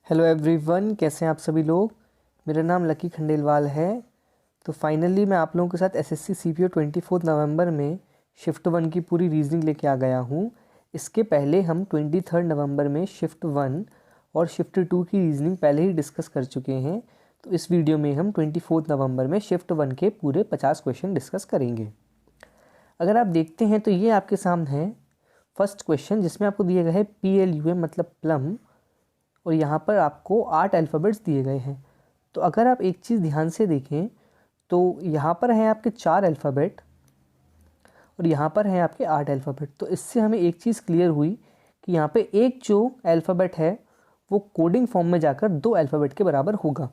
Hello everyone, कैसे हैं आप सभी लोग। मेरा नाम लकी खंडेलवाल है। तो फाइनली मैं आप लोगों के साथ एसएससी सीपीओ 24 नवंबर में शिफ्ट 1 की पूरी रीजनिंग लेके आ गया हूँ। इसके पहले हम 23 नवंबर में शिफ्ट 1 और शिफ्ट 2 की रीजनिंग पहले ही डिस्कस कर चुके हैं। तो इस वीडियो में हम 24 नवंबर में शिफ्ट 1 के पूरे 50 क्वेश्चन डिस्कस करेंगे। अगर आप देखते हैं तो ये आपके सामने है फर्स्ट क्वेश्चन, जिसमें आपको दिया गया है PLUM मतलब प्लम, और यहाँ पर आपको 8 अल्फ़ाबेट्स दिए गए हैं। तो अगर आप एक चीज़ ध्यान से देखें तो यहाँ पर हैं आपके 4 अल्फ़ाबेट और यहाँ पर हैं आपके 8 अल्फ़ाबेट। तो इससे हमें एक चीज़ क्लियर हुई कि यहाँ पे एक जो अल्फ़ाबेट है वो कोडिंग फॉर्म में जाकर 2 अल्फ़ाबेट के बराबर होगा।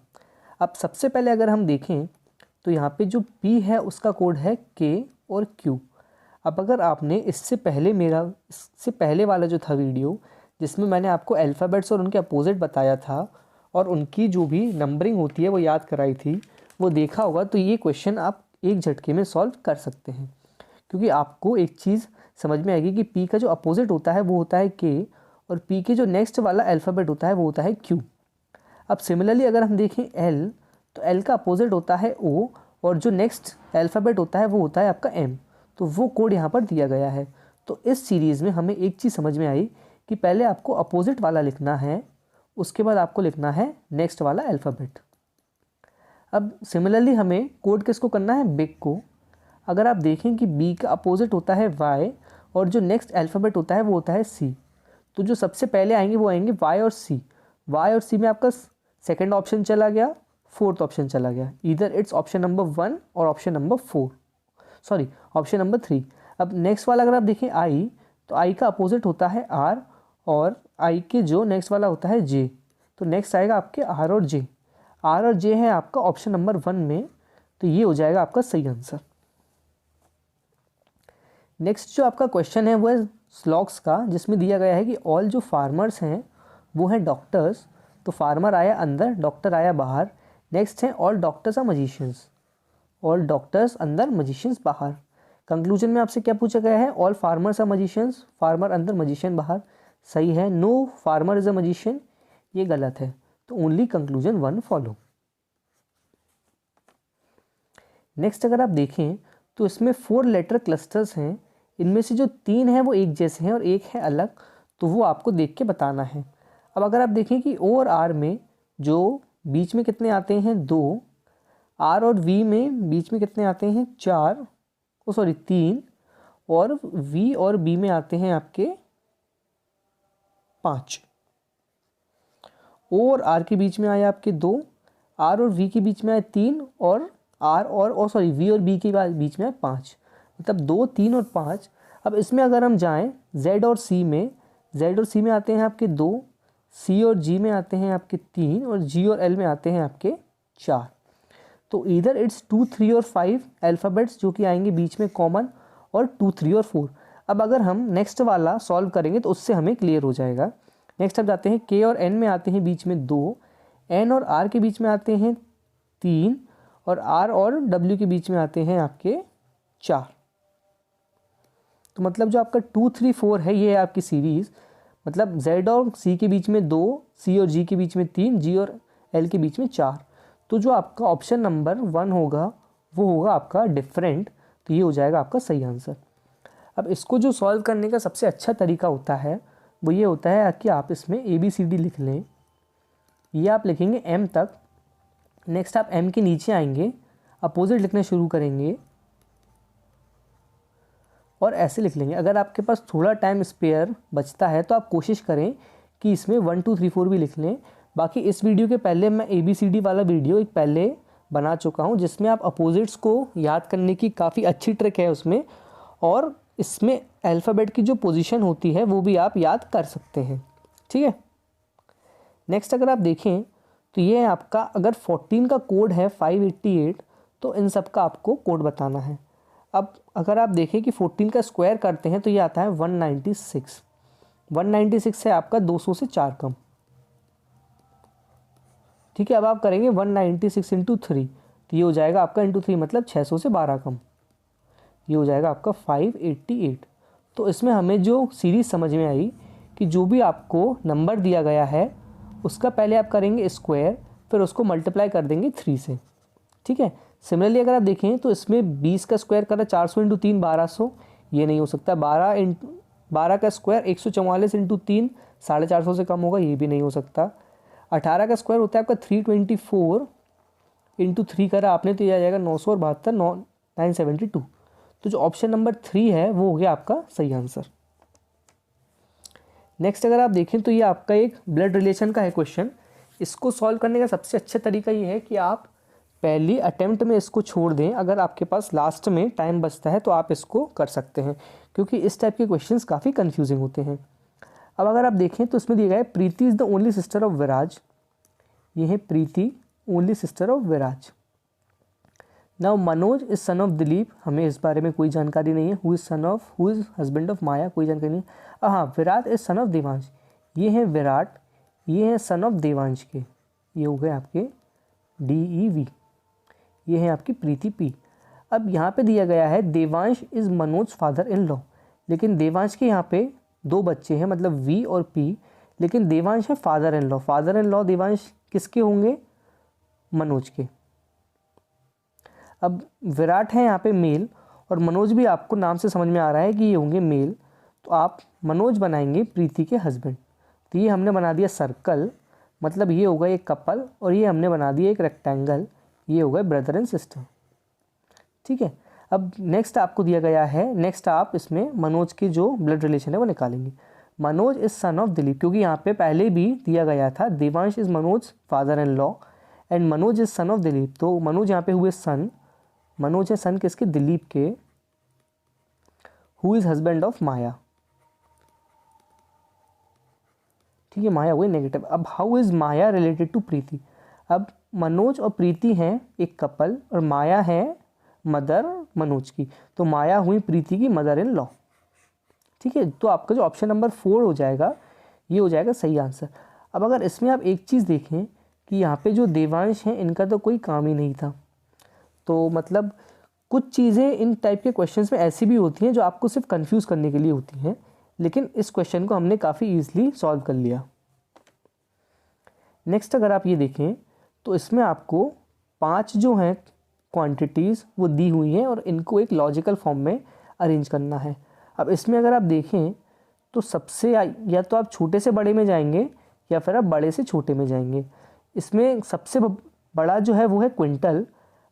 अब सबसे पहले अगर हम देखें तो यहाँ पे जो P है उसका कोड है K और Q। अब अगर आपने इससे पहले वाला जो था वीडियो, जिसमें मैंने आपको अल्फ़ाबेट्स और उनके अपोजिट बताया था और उनकी जो भी नंबरिंग होती है वो याद कराई थी, वो देखा होगा, तो ये क्वेश्चन आप एक झटके में सॉल्व कर सकते हैं। क्योंकि आपको एक चीज़ समझ में आएगी कि P का जो अपोजिट होता है वो होता है K और P के जो नेक्स्ट वाला अल्फ़ाबेट होता है वो होता है Q। अब सिमिलरली अगर हम देखें L, तो L का अपोजिट होता है O और जो नेक्स्ट अल्फ़ाबेट होता है वो होता है आपका M। तो वो कोड यहाँ पर दिया गया है। तो इस सीरीज़ में हमें एक चीज़ समझ में आई कि पहले आपको अपोजिट वाला लिखना है, उसके बाद आपको लिखना है नेक्स्ट वाला अल्फ़ाबेट। अब सिमिलरली हमें कोड किसको करना है, बिग को। अगर आप देखें कि बी का अपोजिट होता है वाई और जो नेक्स्ट अल्फ़ाबेट होता है वो होता है सी। तो जो सबसे पहले आएंगे वो आएंगे वाई और सी। वाई और सी में आपका सेकेंड ऑप्शन चला गया, फोर्थ ऑप्शन चला गया। इधर इट्स ऑप्शन नंबर 1 और option number 4, sorry option number 3। अब नेक्स्ट वाला अगर आप देखें आई, तो आई का अपोजिट होता है आर और आई के जो नेक्स्ट वाला होता है जे। तो नेक्स्ट आएगा आपके आर और जे। आर और जे है आपका ऑप्शन नंबर 1 में, तो ये हो जाएगा आपका सही आंसर। नेक्स्ट जो आपका क्वेश्चन है वो है स्लॉग्स का, जिसमें दिया गया है कि ऑल जो फार्मर्स हैं वो हैं डॉक्टर्स। तो फार्मर आया अंदर, डॉक्टर आया बाहर। नेक्स्ट है all doctors are magicians. All doctors अंदर, मजिशियंस बाहर। कंक्लूजन में आपसे क्या पूछा गया है, all farmers are magicians, farmer अंदर मजिशियन बाहर। सही है, no farmer is a magician, ये गलत है। तो ओनली कंक्लूजन 1 फॉलो। नेक्स्ट अगर आप देखें तो इसमें 4 लेटर क्लस्टर्स हैं। इनमें से जो 3 हैं वो एक जैसे हैं और एक है अलग, तो वो आपको देख के बताना है। अब अगर आप देखें कि ओ और आर में जो बीच में कितने आते हैं 2, आर और वी में बीच में कितने आते हैं 4, 3, और वी और बी में आते हैं आपके 5। ओ और आर के बीच में आए आपके 2, आर और वी के बीच में आए 3, और आर और वी और बी के बीच में आए 5। मतलब 2, 3 और 5। अब इसमें अगर हम जाएं जेड और सी में, जेड और सी में आते हैं आपके 2, सी और जी में आते हैं आपके 3, और जी और एल में आते हैं आपके 4। तो इधर इट्स 2, 3 और 5 अल्फ़ाबेट्स जो कि आएंगे बीच में कॉमन, और 2, 3 और 4। अब अगर हम नेक्स्ट वाला सॉल्व करेंगे तो उससे हमें क्लियर हो जाएगा। नेक्स्ट अब जाते हैं के और एन में आते हैं बीच में 2, एन और आर के बीच में आते हैं 3, और आर और डब्ल्यू के बीच में आते हैं आपके 4। तो मतलब जो आपका 2, 3, 4 है ये है आपकी सीरीज़। मतलब जेड और सी के बीच में 2, सी और जी के बीच में 3, जी और एल के बीच में 4। तो जो आपका ऑप्शन नंबर 1 होगा वो होगा आपका डिफरेंट। तो ये हो जाएगा आपका सही आंसर। अब इसको जो सॉल्व करने का सबसे अच्छा तरीका होता है वो ये होता है कि आप इसमें ABCD लिख लें। ये आप लिखेंगे M तक। नेक्स्ट आप M के नीचे आएंगे, अपोजिट लिखना शुरू करेंगे और ऐसे लिख लेंगे। अगर आपके पास थोड़ा टाइम स्पेयर बचता है तो आप कोशिश करें कि इसमें 1, 2, 3, 4 भी लिख लें। बाकी इस वीडियो के पहले मैं ABCD वाला वीडियो एक पहले बना चुका हूं, जिसमें आप अपोजिट्स को याद करने की काफ़ी अच्छी ट्रिक है उसमें, और इसमें अल्फ़ाबेट की जो पोजीशन होती है वो भी आप याद कर सकते हैं। ठीक है। नेक्स्ट अगर आप देखें तो ये है आपका, अगर 14 का कोड है 588, तो इन सब का आपको कोड बताना है। अब अगर आप देखें कि 14 का स्क्वायर करते हैं तो ये आता है 196। 196 है आपका 200 से 4 कम। ठीक है। अब आप करेंगे 196 इंटू 3, तो ये हो जाएगा आपका इंटू 3 मतलब 600 से 12 कम। ये हो जाएगा आपका 588। तो इसमें हमें जो सीरीज़ समझ में आई कि जो भी आपको नंबर दिया गया है उसका पहले आप करेंगे स्क्वायर, फिर उसको मल्टीप्लाई कर देंगे 3 से, ठीक है। सिमिलरली अगर आप देखें तो इसमें 20 का स्क्वायर करा 400 इंटू 3 1200, ये नहीं हो सकता। 12 का स्क्वायर 144 इंटू 3 450 से कम होगा, ये भी नहीं हो सकता। 18 का स्क्वायर होता है आपका 324 इंटू 3 करा आपने, तो ये आ जाएगा 972 972। तो जो ऑप्शन नंबर 3 है वो हो गया आपका सही आंसर। नेक्स्ट अगर आप देखें तो ये आपका एक ब्लड रिलेशन का है क्वेश्चन। इसको सॉल्व करने का सबसे अच्छा तरीका ये है कि आप पहली अटेम्प्ट में इसको छोड़ दें। अगर आपके पास लास्ट में टाइम बचता है तो आप इसको कर सकते हैं, क्योंकि इस टाइप के क्वेश्चंस काफ़ी कंफ्यूजिंग होते हैं। अब अगर आप देखें तो इसमें दिया गया है Preeti is the only sister of Viraj. ये है Preeti only sister of Viraj. Now Manoj is son of Dilip, हमें इस बारे में कोई जानकारी नहीं है। Who is husband of Maya, कोई जानकारी नहीं। हाँ, Virat is son of Devansh, ये है विराट, ये है सन ऑफ देवांश के, ये हो गए आपके DEV। ये है आपकी प्रीति P। अब यहाँ पे दिया गया है Devansh is Manoj father in law, लेकिन देवांश के यहाँ पे 2 बच्चे हैं, मतलब V और P, लेकिन देवांश है father in law. Father in law Devansh किसके होंगे? मनोज के। अब विराट है यहाँ पे मेल, और मनोज भी आपको नाम से समझ में आ रहा है कि ये होंगे मेल, तो आप मनोज बनाएंगे प्रीति के हस्बैंड। तो ये हमने बना दिया सर्कल, मतलब ये होगा एक कपल, और ये हमने बना दिया एक रेक्टेंगल, ये हो गए ब्रदर एंड सिस्टर, ठीक है। अब नेक्स्ट आपको दिया गया है, नेक्स्ट आप इसमें मनोज की जो ब्लड रिलेशन है वो निकालेंगे। Manoj is son of Dilip, क्योंकि यहाँ पे पहले भी दिया गया था Devansh is Manoj father in law and Manoj is son of Dilip, तो मनोज यहाँ पे हुए सन, मनोज है सन किसके? दिलीप के। Who is husband of Maya, ठीक है, माया हुई नेगेटिव। अब how is Maya related to Preeti? अब मनोज और प्रीति हैं एक कपल, और माया है मदर मनोज की, तो माया हुई प्रीति की मदर इन लॉ, ठीक है। तो आपका जो ऑप्शन नंबर 4 हो जाएगा, ये हो जाएगा सही आंसर। अब अगर इसमें आप एक चीज़ देखें कि यहाँ पे जो देवांश हैं इनका तो कोई काम ही नहीं था, तो मतलब कुछ चीज़ें इन टाइप के क्वेश्चंस में ऐसी भी होती हैं जो आपको सिर्फ कंफ्यूज करने के लिए होती हैं, लेकिन इस क्वेश्चन को हमने काफ़ी ईजिली सॉल्व कर लिया। नेक्स्ट अगर आप ये देखें तो इसमें आपको 5 जो हैं क्वांटिटीज़ वो दी हुई हैं, और इनको एक लॉजिकल फॉर्म में अरेंज करना है। अब इसमें अगर आप देखें तो सबसे या तो आप छोटे से बड़े में जाएंगे या फिर आप बड़े से छोटे में जाएंगे। इसमें सबसे बड़ा जो है वो है क्विंटल।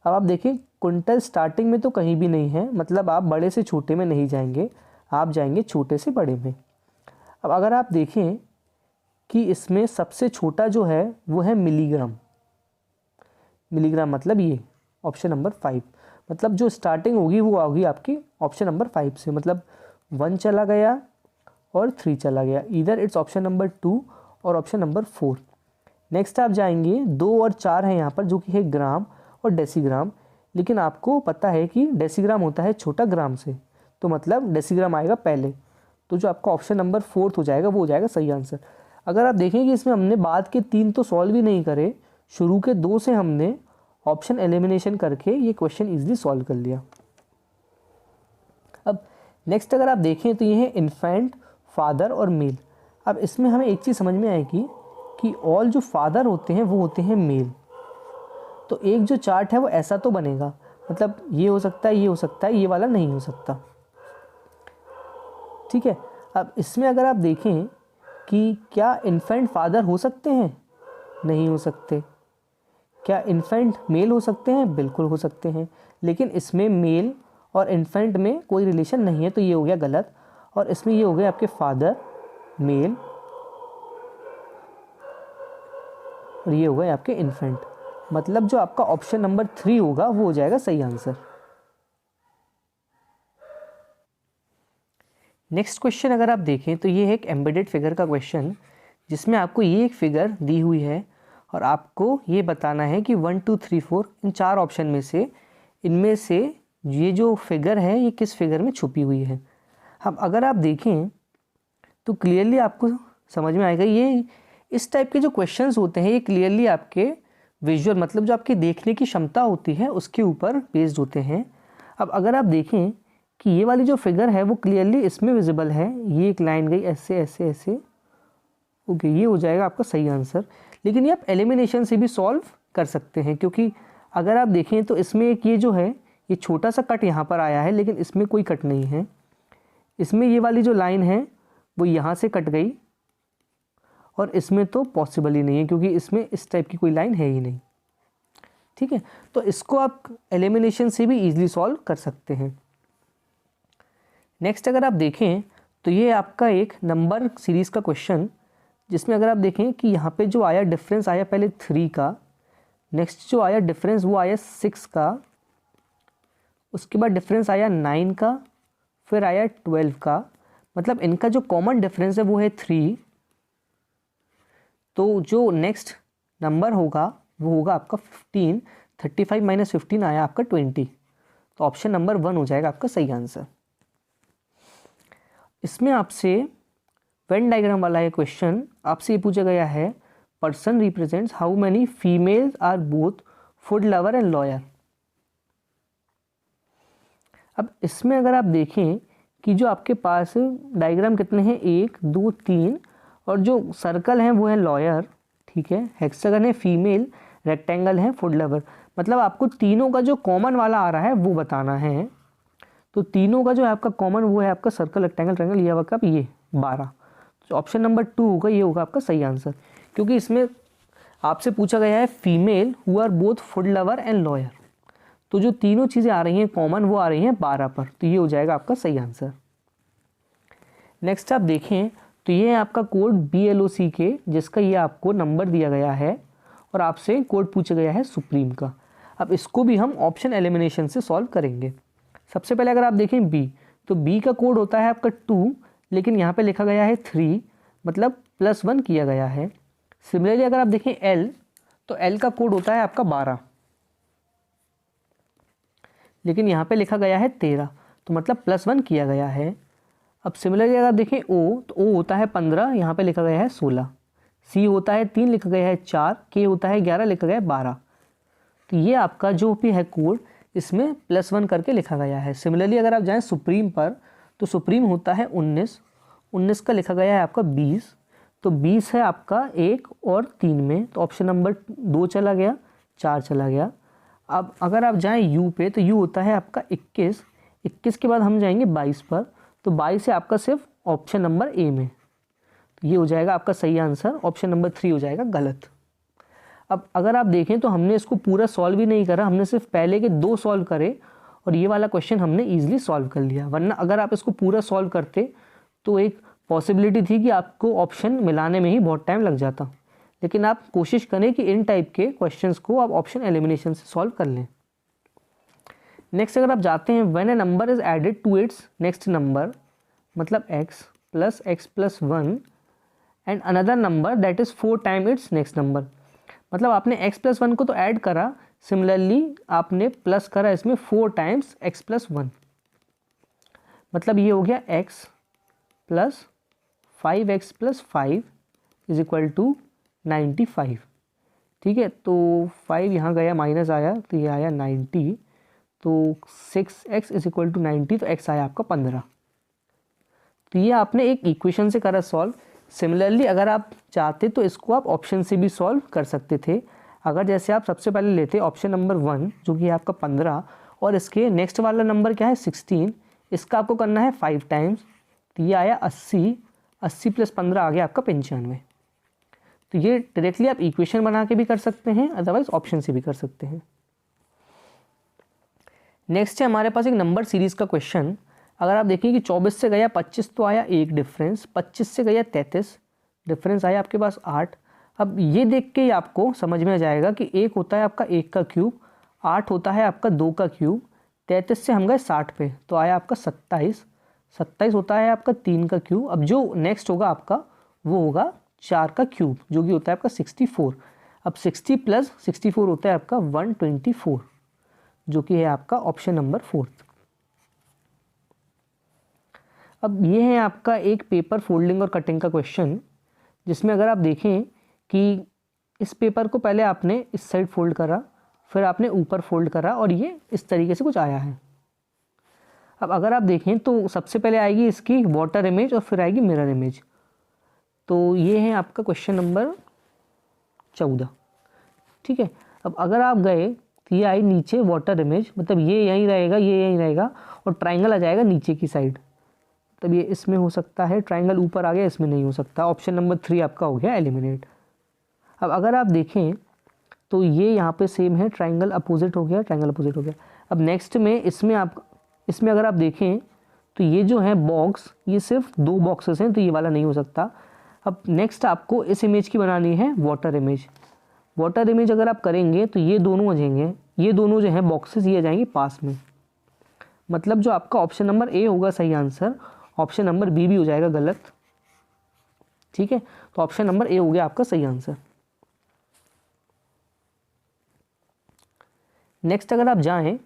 अब आप देखें क्विंटल स्टार्टिंग में तो कहीं भी नहीं है, मतलब आप बड़े से छोटे में नहीं जाएंगे, आप जाएंगे छोटे से बड़े में। अब अगर आप देखें कि इसमें सबसे छोटा जो है वो है मिलीग्राम। मिलीग्राम मतलब ये ऑप्शन नंबर 5, मतलब जो स्टार्टिंग होगी वो होगी आपकी ऑप्शन नंबर 5 से, मतलब 1 चला गया और 3 चला गया, इधर इट्स ऑप्शन नंबर 2 और ऑप्शन नंबर 4। नेक्स्ट आप जाएंगे 2 और 4 है यहाँ पर, जो कि है ग्राम और डेसीग्राम, लेकिन आपको पता है कि डेसीग्राम होता है छोटा ग्राम से, तो मतलब डेसीग्राम आएगा पहले, तो जो आपका ऑप्शन नंबर 4 हो जाएगा वो हो जाएगा सही आंसर। अगर आप देखें कि इसमें हमने बाद के 3 तो सॉल्व ही नहीं करे, शुरू के 2 से हमने ऑप्शन एलिमिनेशन करके ये क्वेश्चन इजीली सॉल्व कर लिया। अब नेक्स्ट अगर आप देखें तो ये है इन्फेंट, फादर और मेल। अब इसमें हमें एक चीज़ समझ में आएगी कि ऑल जो फादर होते हैं वो होते हैं मेल, तो एक जो चार्ट है वो ऐसा तो बनेगा, मतलब ये हो सकता है, ये हो सकता है, ये वाला नहीं हो सकता, ठीक है। अब इसमें अगर आप देखें कि क्या इन्फेंट फादर हो सकते हैं? नहीं हो सकते। क्या इन्फेंट मेल हो सकते हैं? बिल्कुल हो सकते हैं, लेकिन इसमें मेल और इन्फेंट में कोई रिलेशन नहीं है, तो ये हो गया गलत। और इसमें ये हो गए आपके फादर मेल और ये हो गए आपके इन्फेंट, मतलब जो आपका ऑप्शन नंबर 3 होगा वो हो जाएगा सही आंसर। नेक्स्ट क्वेश्चन अगर आप देखें तो ये है एक एम्बेडेड फिगर का क्वेश्चन, जिसमें आपको ये एक फिगर दी हुई है और आपको ये बताना है कि 1 2 3 4 इन 4 ऑप्शन में से इनमें से ये जो फिगर है ये किस फिगर में छुपी हुई है। अब अगर आप देखें तो क्लियरली आपको समझ में आएगा, ये इस टाइप के जो क्वेश्चंस होते हैं ये क्लियरली आपके विजुअल, मतलब जो आपकी देखने की क्षमता होती है उसके ऊपर बेस्ड होते हैं। अब अगर आप देखें कि ये वाली जो फिगर है वो क्लियरली इसमें विजिबल है, ये एक लाइन गई ऐसे ऐसे ऐसे ओके, ये हो जाएगा आपका सही आंसर। लेकिन ये आप एलिमिनेशन से भी सॉल्व कर सकते हैं, क्योंकि अगर आप देखें तो इसमें एक ये जो है ये छोटा सा कट यहाँ पर आया है, लेकिन इसमें कोई कट नहीं है। इसमें ये वाली जो लाइन है वो यहाँ से कट गई, और इसमें तो पॉसिबल ही नहीं है क्योंकि इसमें इस टाइप की कोई लाइन है ही नहीं। ठीक है, तो इसको आप एलिमिनेशन से भी ईजिली सॉल्व कर सकते हैं। नेक्स्ट अगर आप देखें तो ये आपका एक नंबर सीरीज़ का क्वेश्चन, जिसमें अगर आप देखें कि यहाँ पे जो आया डिफरेंस आया पहले 3 का, नेक्स्ट जो आया डिफरेंस वो आया 6 का, उसके बाद डिफरेंस आया 9 का, फिर आया 12 का। मतलब इनका जो कॉमन डिफरेंस है वो है 3। तो जो नेक्स्ट नंबर होगा वो होगा आपका 15। 35 माइनस 15 आया आपका 20। तो ऑप्शन नंबर 1 हो जाएगा आपका सही आंसर। इसमें आपसे वेन डायग्राम वाला ये क्वेश्चन आपसे ये पूछा गया है, person represents how many females are both food lover and lawyer. अब इसमें अगर आप देखें कि जो आपके पास डायग्राम कितने हैं, 1 2 3, और जो सर्कल हैं वो है लॉयर, ठीक है, हेक्सागन है फीमेल, रेक्टेंगल है फूड लवर। मतलब आपको तीनों का जो कॉमन वाला आ रहा है वो बताना है। तो तीनों का जो है आपका कॉमन वो है आपका सर्कल, रेक्टेंगल, ट्रायंगल, ये आपका ये 12। तो ऑप्शन नंबर 2 होगा, ये होगा आपका सही आंसर, क्योंकि इसमें आपसे पूछा गया है female who are both food lover and lawyer. तो जो तीनों चीज़ें आ रही हैं कॉमन वो आ रही हैं 12 पर, तो ये हो जाएगा आपका सही आंसर। नेक्स्ट आप देखें तो ये है आपका कोड BLOC के, जिसका ये आपको नंबर दिया गया है और आपसे कोड पूछा गया है सुप्रीम का। अब इसको भी हम ऑप्शन एलिमिनेशन से सॉल्व करेंगे। सबसे पहले अगर आप देखें B, तो B का कोड होता है आपका 2, लेकिन यहाँ पे लिखा गया है 3, मतलब +1 किया गया है। सिमिलरली अगर आप देखें L, तो L का कोड होता है आपका 12, लेकिन यहाँ पे लिखा गया है 13, तो मतलब +1 किया गया है। अब सिमिलरली अगर आप देखें O, तो O होता है 15, यहाँ पे लिखा गया है 16। C होता है 3, लिखा गया है 4। K होता है 11, लिखा गया है 12। तो ये आपका जो भी है कोड इसमें +1 करके लिखा गया है। सिमिलरली अगर आप जाएं सुप्रीम पर, तो सुप्रीम होता है 19, 19 का लिखा गया है आपका 20। तो 20 है आपका 1 और 3 में, तो ऑप्शन नंबर 2 चला गया, 4 चला गया। अब अगर आप जाएं U पे, तो U होता है आपका 21, 21 के बाद हम जाएंगे 22 पर, तो 22 है आपका सिर्फ ऑप्शन नंबर A में, तो ये हो जाएगा आपका सही आंसर। ऑप्शन नंबर 3 हो जाएगा गलत। अब अगर आप देखें तो हमने इसको पूरा सॉल्व ही नहीं करा, हमने सिर्फ पहले के 2 सॉल्व करे और ये वाला क्वेश्चन हमने ईजिली सॉल्व कर लिया। वरना अगर आप इसको पूरा सॉल्व करते तो एक पॉसिबिलिटी थी कि आपको ऑप्शन मिलाने में ही बहुत टाइम लग जाता। लेकिन आप कोशिश करें कि इन टाइप के क्वेश्चंस को आप ऑप्शन एलिमिनेशन से सॉल्व कर लें। नेक्स्ट अगर आप जाते हैं, when a number is added to its next number, मतलब x + 1 and another number that is 4 time its next number. मतलब आपने x + 1 को तो ऐड करा, सिमिलरली आपने प्लस करा इसमें 4 टाइम्स x + 1। मतलब ये हो गया x + 5x + 5 = 95। ठीक है, तो 5 यहाँ गया, माइनस आया, तो ये आया 90। तो 6x = 90, तो x आया आपका 15। तो ये आपने एक इक्वेशन से करा सॉल्व। सिमिलरली अगर आप चाहते तो इसको आप ऑप्शन से भी सॉल्व कर सकते थे। अगर जैसे आप सबसे पहले लेते ऑप्शन नंबर 1 जो कि है आपका 15, और इसके नेक्स्ट वाला नंबर क्या है 16, इसका आपको करना है 5 टाइम्स, तो ये आया 80, 80 + 15 आ गया आपका 95। तो ये डायरेक्टली आप इक्वेशन बना के भी कर सकते हैं, अदरवाइज ऑप्शन से भी कर सकते हैं। नेक्स्ट है हमारे पास एक नंबर सीरीज़ का क्वेश्चन। अगर आप देखें कि 24 से गया 25 तो आया 1 डिफरेंस, 25 से गया 33 डिफरेंस आया आपके पास 8। अब ये देख के ही आपको समझ में आ जाएगा कि 1 होता है आपका 1 का क्यूब, 8 होता है आपका 2 का क्यूब, 33 से हम गए 60 पे तो आया आपका 27, 27 होता है आपका 3 का क्यूब। अब जो नेक्स्ट होगा आपका वो होगा 4 का क्यूब जो कि होता है आपका 64। अब 60 + 64 होता है आपका 124, जो कि है आपका ऑप्शन नंबर 4। अब ये है आपका एक पेपर फोल्डिंग और कटिंग का क्वेश्चन, जिसमें अगर आप देखें कि इस पेपर को पहले आपने इस साइड फोल्ड करा, फिर आपने ऊपर फोल्ड करा और ये इस तरीके से कुछ आया है। अब अगर आप देखें तो सबसे पहले आएगी इसकी वाटर इमेज और फिर आएगी मिरर इमेज। तो ये है आपका क्वेश्चन नंबर 14। ठीक है, अब अगर आप गए तो ये आई नीचे वाटर इमेज, मतलब ये यहीं रहेगा, ये यहीं रहेगा, और ट्राइंगल आ जाएगा नीचे की साइड, तब ये इसमें हो सकता है, ट्राइंगल ऊपर आ गया, इसमें नहीं हो सकता। ऑप्शन नंबर 3 आपका हो गया एलिमिनेट। अब अगर आप देखें तो ये यहाँ पे सेम है, ट्राइंगल अपोजिट हो गया, ट्राइंगल अपोजिट हो गया। अब नेक्स्ट में इसमें अगर आप देखें तो ये जो है बॉक्स, ये सिर्फ 2 बॉक्सेस हैं, तो ये वाला नहीं हो सकता। अब नेक्स्ट आपको इस इमेज की बनानी है वाटर इमेज। वाटर इमेज अगर आप करेंगे तो ये दोनों आ जाएंगे, ये दोनों जो है बॉक्सेस ये आ जाएंगे पास में, मतलब जो आपका ऑप्शन नंबर ए होगा सही आंसर, ऑप्शन नंबर बी भी हो जाएगा गलत। ठीक है, तो ऑप्शन नंबर ए हो गया आपका सही आंसर। नेक्स्ट अगर आप जाएं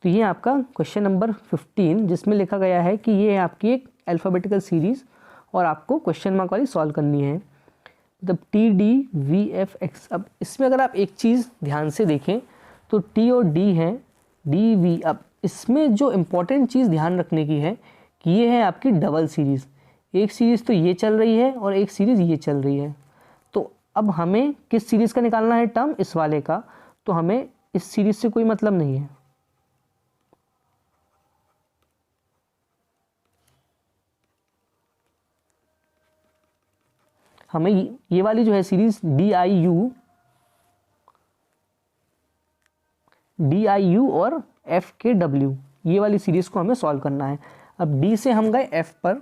तो ये आपका क्वेश्चन नंबर 15, जिसमें लिखा गया है कि ये है आपकी एक अल्फ़ाबेटिकल सीरीज़ और आपको क्वेश्चन मार्क वाली सॉल्व करनी है, मतलब T D V F x. अब इसमें अगर आप एक चीज़ ध्यान से देखें तो टी और डी है, डी वी। अब इसमें जो इम्पोर्टेंट चीज़ ध्यान रखने की है कि ये है आपकी डबल सीरीज़, एक सीरीज़ तो ये चल रही है और एक सीरीज़ ये चल रही है। तो अब हमें किस सीरीज़ का निकालना है टर्म, इस वाले का, तो हमें इस सीरीज़ से कोई मतलब नहीं है। हमें ये वाली जो है सीरीज़ डी आई यू और एफ के डब्ल्यू, ये वाली सीरीज़ को हमें सॉल्व करना है। अब डी से हम गए एफ पर,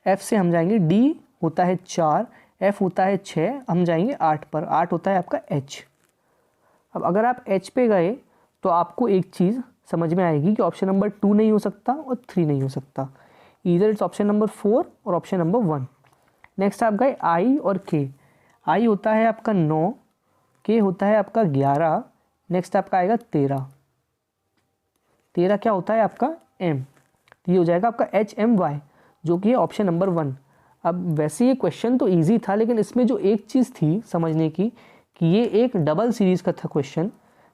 एफ से हम जाएंगे, डी होता है 4, एफ होता है 6, हम जाएंगे 8 पर, 8 होता है आपका एच। अब अगर आप एच पे गए तो आपको एक चीज़ समझ में आएगी कि ऑप्शन नंबर 2 नहीं हो सकता और 3 नहीं हो सकता, इधर इट्स ऑप्शन नंबर 4 और ऑप्शन नंबर 1। नेक्स्ट आप गए आई और के, आई होता है आपका 9, के होता है आपका 11, नेक्स्ट आपका आएगा 13, 13 क्या होता है आपका एम, तो ये हो जाएगा आपका एच एम वाई, जो कि है ऑप्शन नंबर 1। अब वैसे ये क्वेश्चन तो इजी था, लेकिन इसमें जो एक चीज़ थी समझने की कि ये एक डबल सीरीज़ का था क्वेश्चन,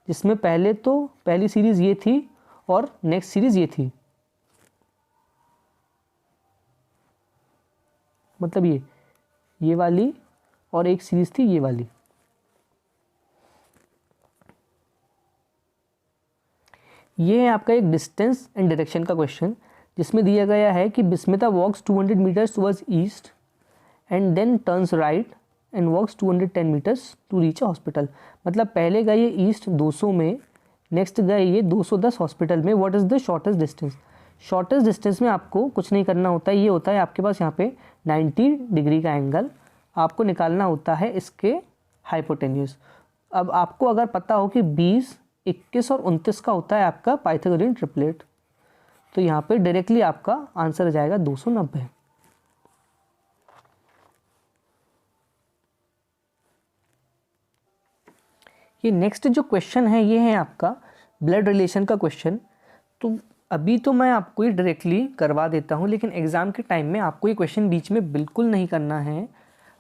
जिसमें पहली सीरीज़ ये थी और नेक्स्ट सीरीज़ ये थी, मतलब ये वाली और एक सीरीज़ थी ये वाली। ये है आपका एक डिस्टेंस एंड डायरेक्शन का क्वेश्चन, जिसमें दिया गया है कि Bismita walks 200 metres towards east and then turns right and walks 210 metres to reach a hospital. मतलब पहले गए ये ईस्ट 200 में, नेक्स्ट गए ये 210 हॉस्पिटल में। What is the shortest distance? Shortest distance में आपको कुछ नहीं करना होता है, ये होता है आपके पास यहाँ पे 90 डिग्री का एंगल, आपको निकालना होता है इसके हाइपोटेन्यूज। अब आपको अगर पता हो कि 20, 21 और 29 का होता है आपका पाइथागोरियन ट्रिपलेट, तो यहाँ पे डायरेक्टली आपका आंसर आ जाएगा 290। ये नेक्स्ट जो क्वेश्चन है ये है आपका ब्लड रिलेशन का क्वेश्चन। तो अभी तो मैं आपको ये डायरेक्टली करवा देता हूँ, लेकिन एग्ज़ाम के टाइम में आपको ये क्वेश्चन बीच में बिल्कुल नहीं करना है।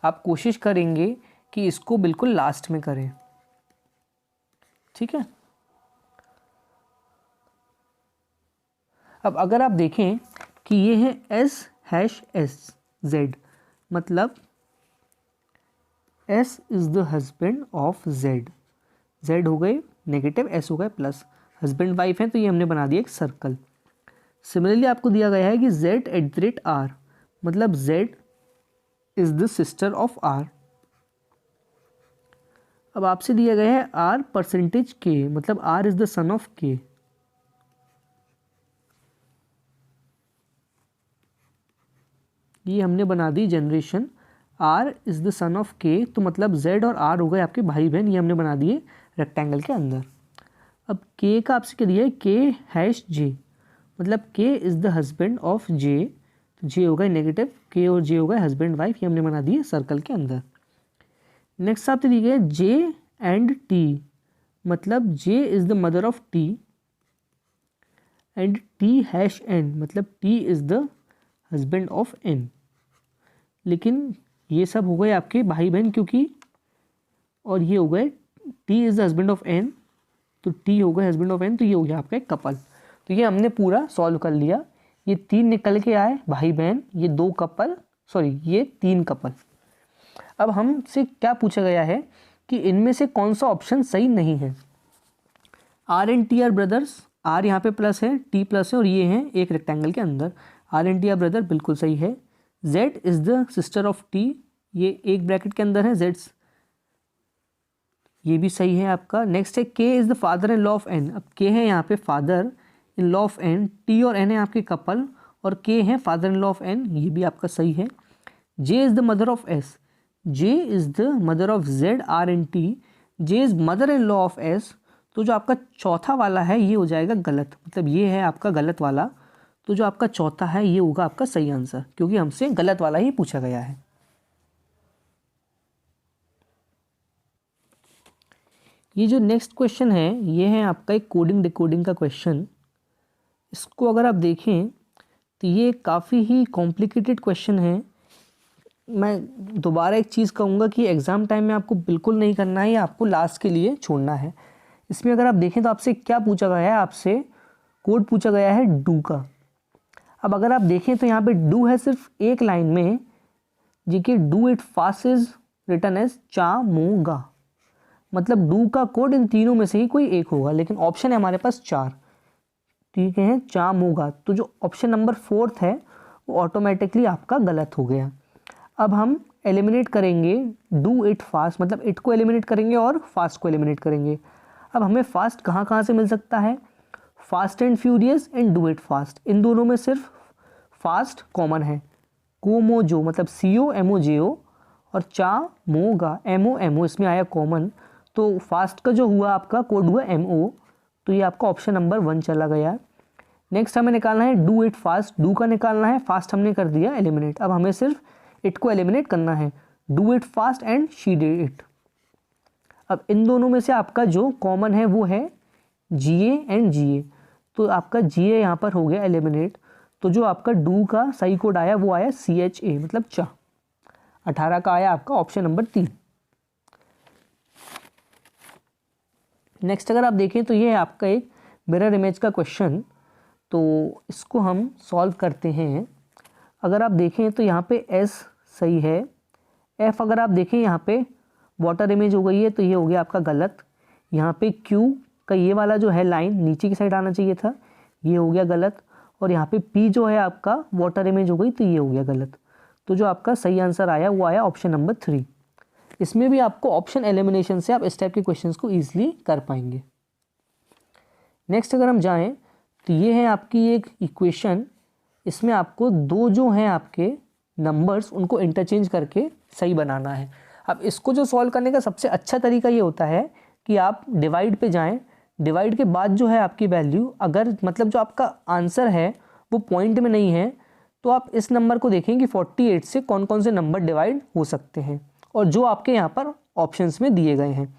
आप कोशिश करेंगे कि इसको बिल्कुल लास्ट में करें, ठीक है। अब अगर आप देखें कि ये है S#Z, मतलब S is the husband of Z, Z हो गए नेगेटिव, S हो गए प्लस, हस्बैंड वाइफ है तो ये हमने बना दिया एक सर्कल। सिमिलरली आपको दिया गया है कि Z@R, मतलब Z is the sister of R। अब आपसे दिया गया है R%K, मतलब R is the son of K। ये हमने बना दी generation, R is the son of K, तो मतलब Z और R हो गए आपके भाई बहन, ये हमने बना दिए रेक्टेंगल के अंदर। अब K का आपसे क्या दिया है, K#J, मतलब K is the husband of J, तो J हो गए नेगेटिव, K और J हो गए हस्बैंड वाइफ, ये हमने बना दिए सर्कल के अंदर। नेक्स्ट आपसे दिए गए J एंड T, मतलब J is the mother of T and T#N, मतलब T is the husband of N। लेकिन ये सब हो गए आपके भाई बहन, क्योंकि और ये हो गए T is the husband of N, तो T हो गए हस्बैंड ऑफ N, तो ये हो गया आपका एक कपल। तो ये हमने पूरा सॉल्व कर लिया। ये 3 निकल के आए भाई बहन, ये 2 कपल, सॉरी ये 3 कपल, अब हमसे क्या पूछा गया है कि इनमें से कौन सा ऑप्शन सही नहीं है। R and T are brothers, R यहाँ पे प्लस है, टी प्लस है और ये हैं एक रेक्टेंगल के अंदर। R and T are brother बिल्कुल सही है। Z is the sister of T, ये एक ब्रैकेट के अंदर है जेड्स, ये भी सही है आपका। नेक्स्ट है K is the father in law of N. अब के है यहाँ पे father in law of N, T और एन है आपके कपल और के है father in law of N, ये भी आपका सही है। J is the mother of S, J is the mother of Z R and T, J is mother in law of S. तो जो आपका चौथा वाला है ये हो जाएगा गलत, मतलब ये है आपका गलत वाला। तो जो आपका चौथा है ये होगा आपका सही आंसर, क्योंकि हमसे गलत वाला ही पूछा गया है। ये जो नेक्स्ट क्वेश्चन है ये है आपका एक कोडिंग डिकोडिंग का क्वेश्चन। इसको अगर आप देखें तो ये काफ़ी ही कॉम्प्लिकेटेड क्वेश्चन है। मैं दोबारा एक चीज़ कहूँगा कि एग्ज़ाम टाइम में आपको बिल्कुल नहीं करना है, या आपको लास्ट के लिए छोड़ना है। इसमें अगर आप देखें तो आपसे क्या पूछा गया है, आपसे कोड पूछा गया है डू का। अब अगर आप देखें तो यहाँ पे डू है सिर्फ एक लाइन में, जी कि do it fast is written as चामूंगा, मतलब डू का कोड इन तीनों में से ही कोई एक होगा, लेकिन ऑप्शन है हमारे पास 4, ठीक है, चामूंगा। तो जो ऑप्शन नंबर 4 है वो ऑटोमेटिकली आपका गलत हो गया। अब हम एलिमिनेट करेंगे डू इट फास्ट, मतलब इट को एलिमिनेट करेंगे और फास्ट को एलिमिनेट करेंगे। अब हमें फास्ट कहाँ कहाँ से मिल सकता है, fast and furious and do it fast, इन दोनों में सिर्फ फास्ट कॉमन है। कोमोजो मतलब COMOJO और चामोगा MOMO इसमें आया कॉमन, तो फास्ट का जो हुआ आपका कोड हुआ MO, तो ये आपका ऑप्शन नंबर 1 चला गया। नेक्स्ट हमें निकालना है डू इट फास्ट, डू का निकालना है, फास्ट हमने कर दिया एलिमिनेट। अब हमें सिर्फ इट को एलिमिनेट करना है, do it fast and she did it. अब इन दोनों में से आपका जो कॉमन है वो है GA एंड GA, तो आपका GA यहाँ पर हो गया एलिमिनेट। तो जो आपका डू का सही कोड आया वो आया CHA मतलब चा। 18 का आया आपका ऑप्शन नंबर 3। नेक्स्ट अगर आप देखें तो ये है आपका एक मिरर इमेज का क्वेश्चन, तो इसको हम सॉल्व करते हैं। अगर आप देखें तो यहाँ पे S सही है, F अगर आप देखें यहाँ पे वाटर इमेज हो गई है, तो ये हो गया आपका गलत। यहाँ पे Q का ये वाला जो है लाइन नीचे की साइड आना चाहिए था, ये हो गया गलत। और यहाँ पे P जो है आपका वाटर इमेज हो गई, तो ये हो गया गलत। तो जो आपका सही आंसर आया वो आया ऑप्शन नंबर 3। इसमें भी आपको ऑप्शन एलिमिनेशन से आप इस टाइप के क्वेश्चंस को ईजिली कर पाएंगे। नेक्स्ट अगर हम जाएं तो ये है आपकी एक इक्वेशन, इसमें आपको दो जो हैं आपके नंबर्स उनको इंटरचेंज करके सही बनाना है। अब इसको जो सॉल्व करने का सबसे अच्छा तरीका ये होता है कि आप डिवाइड पे जाएं, डिवाइड के बाद जो है आपकी वैल्यू, अगर मतलब जो आपका आंसर है वो पॉइंट में नहीं है, तो आप इस नंबर को देखें कि 48 से कौन कौन से नंबर डिवाइड हो सकते हैं, और जो आपके यहाँ पर ऑप्शंस में दिए गए हैं।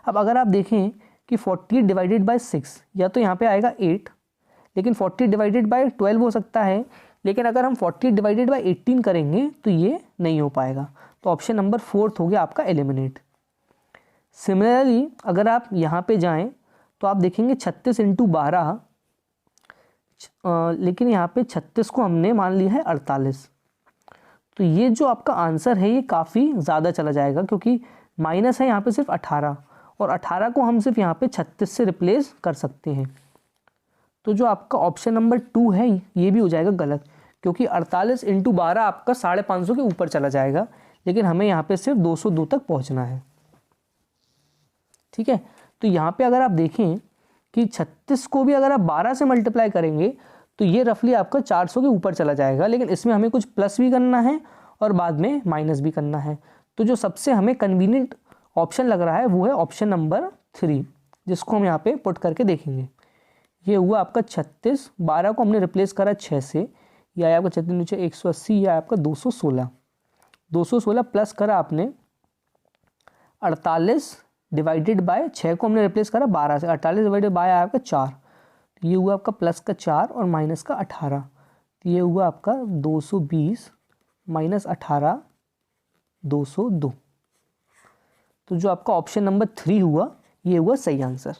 अब अगर आप देखें कि 48 डिवाइडेड बाय 6, या तो यहाँ पे आएगा 8, लेकिन 40 डिवाइडेड बाय 12 हो सकता है, लेकिन अगर हम 40 डिवाइडेड बाय 18 करेंगे तो ये नहीं हो पाएगा। तो ऑप्शन नंबर 4 हो गया आपका एलिमिनेट। सिमिलरली अगर आप यहाँ पे जाएं तो आप देखेंगे 36 इंटू 12, लेकिन यहाँ पे 36 को हमने मान लिया है 48, तो ये जो आपका आंसर है ये काफ़ी ज़्यादा चला जाएगा, क्योंकि माइनस है यहाँ पे सिर्फ 18, और 18 को हम सिर्फ यहाँ पे 36 से रिप्लेस कर सकते हैं। तो जो आपका ऑप्शन नंबर 2 है ये भी हो जाएगा गलत, क्योंकि 48 इंटू 12 आपका 550 के ऊपर चला जाएगा, लेकिन हमें यहाँ पे सिर्फ 202 तक पहुँचना है। ठीक है, तो यहाँ पे अगर आप देखें कि 36 को भी अगर आप 12 से मल्टीप्लाई करेंगे तो ये रफली आपका 400 के ऊपर चला जाएगा, लेकिन इसमें हमें कुछ प्लस भी करना है और बाद में माइनस भी करना है। तो जो सबसे हमें कन्वीनियंट ऑप्शन लग रहा है वो है ऑप्शन नंबर 3, जिसको हम यहाँ पे पुट करके देखेंगे। ये हुआ आपका 36, 12 को हमने रिप्लेस करा 6 से, यह आया आपका 36 नीचे 180, यह आया आपका 216, 216 प्लस करा आपने 48 डिवाइडेड बाय 6 को हमने रिप्लेस करा 12 से, 48 डिवाइडेड बाय आया आपका 4, तो ये हुआ आपका प्लस का 4 और माइनस का 18, तो ये हुआ आपका 220 माइनस 18 202। तो जो आपका ऑप्शन नंबर 3 हुआ ये हुआ सही आंसर।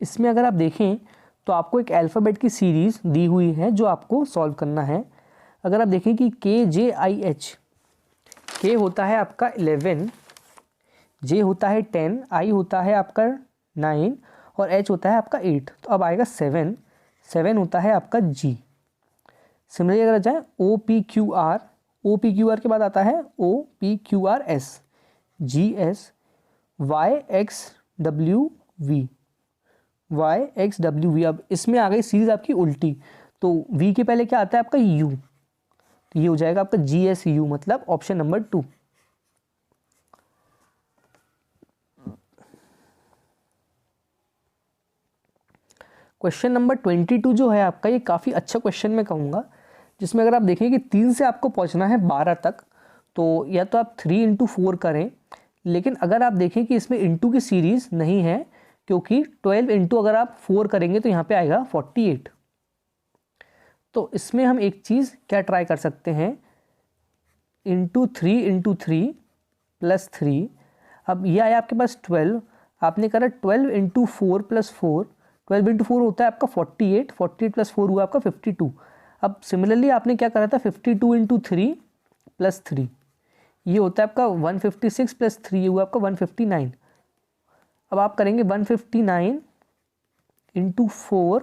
इसमें अगर आप देखें तो आपको एक अल्फ़ाबेट की सीरीज़ दी हुई है जो आपको सॉल्व करना है। अगर आप देखें कि KJIH, K होता है आपका 11, J होता है 10, I होता है आपका 9 और H होता है आपका 8, तो अब आएगा 7, 7 होता है आपका G। सिमिलरली अगर जाए OPQR, OPQR के बाद आता है OPQRS, GS, YXWV, YXWV। अब इसमें आ गई सीरीज आपकी उल्टी, तो V के पहले क्या आता है आपका U, तो ये हो जाएगा आपका GSU, मतलब ऑप्शन नंबर 2। क्वेश्चन नंबर 22 जो है आपका, ये काफ़ी अच्छा क्वेश्चन मैं कहूँगा, जिसमें अगर आप देखें कि 3 से आपको पहुँचना है 12 तक, तो या तो आप 3 इंटू 4 करें, लेकिन अगर आप देखें कि इसमें इंटू की सीरीज़ नहीं है, क्योंकि 12 इंटू अगर आप 4 करेंगे तो यहाँ पे आएगा 48। तो इसमें हम एक चीज़ क्या ट्राई कर सकते हैं, इंटू 3 प्लस 3। अब ये आया आपके पास 12, आपने करा 12 इंटू 4 प्लस 4, 12 इंटू 4 होता है आपका 48, 48 प्लस 4 हुआ आपका 52। अब सिमिलरली आपने क्या करा था 52 इंटू 3 प्लस 3, ये होता है आपका 156 प्लस 3, ये हुआ आपका 159। अब आप करेंगे 159 इंटू 4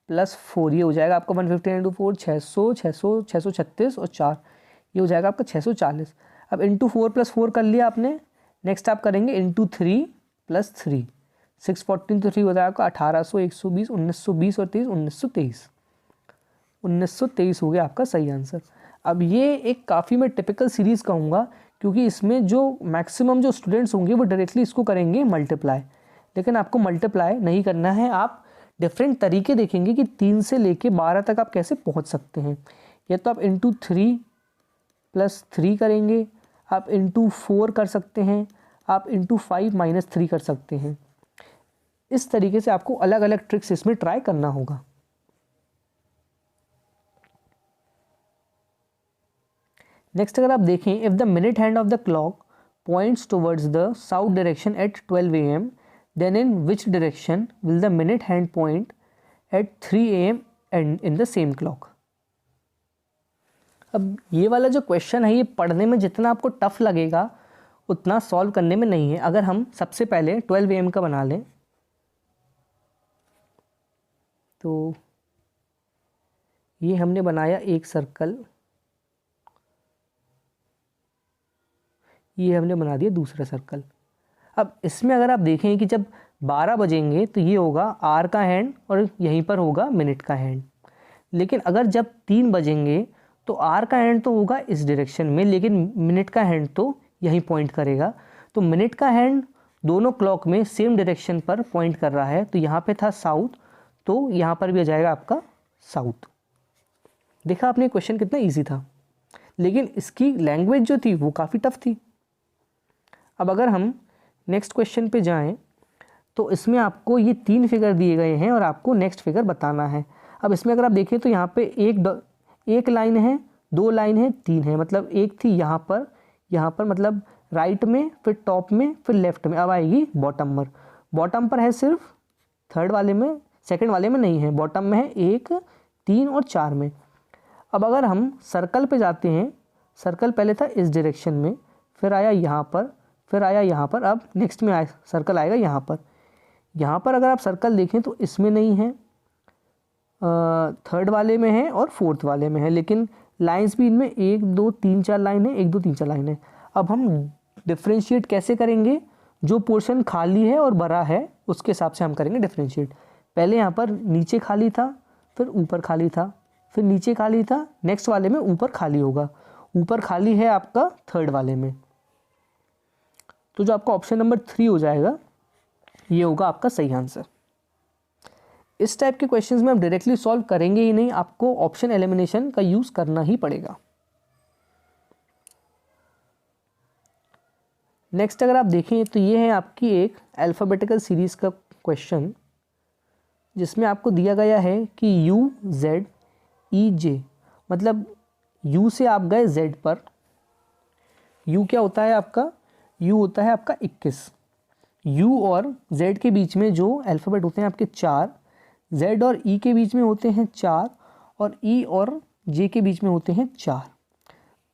प्लस 4, ये हो जाएगा आपका 159 इंटू 4 600, 636 और 4, ये हो जाएगा आपका 640। अब इंटू 4 प्लस 4 कर लिया आपने, नेक्स्ट आप करेंगे इंटू 3 प्लस 3, 614 तो 3 हो जाएगा आपका 1800, 120, 1920 और 30, 1923, 1923 हो गया आपका सही आंसर। अब ये एक काफ़ी मैं टिपिकल सीरीज़ कहूँगा, क्योंकि इसमें जो मैक्सिमम जो स्टूडेंट्स होंगे वो डायरेक्टली इसको करेंगे मल्टीप्लाई, लेकिन आपको मल्टीप्लाई नहीं करना है, आप डिफरेंट तरीके देखेंगे कि 3 से लेके 12 तक आप कैसे पहुँच सकते हैं। या तो आप इंटू 3 प्लस 3 करेंगे, आप इंटू 4 कर सकते हैं, आप इंटू 5 माइनस 3 कर सकते हैं। इस तरीके से आपको अलग अलग ट्रिक्स इसमें ट्राई करना होगा। नेक्स्ट अगर आप देखें, if the minute hand of the clock points towards the south direction at 12 AM, then in which direction will the minute hand point at 3 AM and in the same clock. अब ये वाला जो question है, ये पढ़ने में जितना आपको टफ लगेगा उतना सॉल्व करने में नहीं है। अगर हम सबसे पहले 12 AM का बना लें, तो ये हमने बनाया एक सर्कल, ये हमने बना दिया दूसरा सर्कल। अब इसमें अगर आप देखें कि जब 12 बजेंगे तो ये होगा आर का हैंड और यहीं पर होगा मिनट का हैंड, लेकिन अगर जब 3 बजेंगे तो आर का हैंड तो होगा इस डायरेक्शन में, लेकिन मिनट का हैंड तो यहीं पॉइंट करेगा। तो मिनट का हैंड दोनों क्लॉक में सेम डायरेक्शन पर पॉइंट कर रहा है, तो यहाँ पे था साउथ, तो यहाँ पर भी आ जाएगा आपका साउथ। देखा आपने क्वेश्चन कितना इजी था, लेकिन इसकी लैंग्वेज जो थी वो काफ़ी टफ थी। अब अगर हम नेक्स्ट क्वेश्चन पे जाएं, तो इसमें आपको ये 3 फिगर दिए गए हैं और आपको नेक्स्ट फिगर बताना है। अब इसमें अगर आप देखें तो यहाँ पे एक लाइन है, 2 लाइन है, 3 है, मतलब एक थी यहाँ पर मतलब राइट में, फिर टॉप में, फिर लेफ्ट में, अब आएगी बॉटम पर। बॉटम पर है सिर्फ थर्ड वाले में, सेकंड वाले में नहीं है, बॉटम में है 1, 3 और 4 में। अब अगर हम सर्कल पे जाते हैं, सर्कल पहले था इस डायरेक्शन में, फिर आया यहाँ पर, फिर आया यहाँ पर, अब नेक्स्ट में सर्कल आएगा यहाँ पर। यहाँ पर अगर आप सर्कल देखें तो इसमें नहीं है, थर्ड वाले में है और फोर्थ वाले में है, लेकिन लाइंस भी इनमें 1, 2, 3, 4 लाइन है, 1, 2, 3, 4 लाइन है। अब हम डिफ्रेंशिएट कैसे करेंगे, जो पोर्शन खाली है और भरा है उसके हिसाब से हम करेंगे डिफ्रेंशिएट। पहले यहाँ पर नीचे खाली था, फिर ऊपर खाली था, फिर नीचे खाली था, नेक्स्ट वाले में ऊपर खाली होगा, ऊपर खाली है आपका थर्ड वाले में, तो जो आपका ऑप्शन नंबर 3 हो जाएगा, ये होगा आपका सही आंसर। इस टाइप के क्वेश्चंस में हम डायरेक्टली सॉल्व करेंगे ही नहीं, आपको ऑप्शन एलिमिनेशन का यूज़ करना ही पड़ेगा। नेक्स्ट अगर आप देखें तो ये है आपकी एक अल्फ़ाबेटिकल सीरीज़ का क्वेश्चन, जिसमें आपको दिया गया है कि UZEJ, मतलब U से आप गए Z पर। U क्या होता है आपका, U होता है आपका 21। U और Z के बीच में जो अल्फ़ाबेट होते हैं आपके 4, Z और E के बीच में होते हैं 4 और E और J के बीच में होते हैं 4।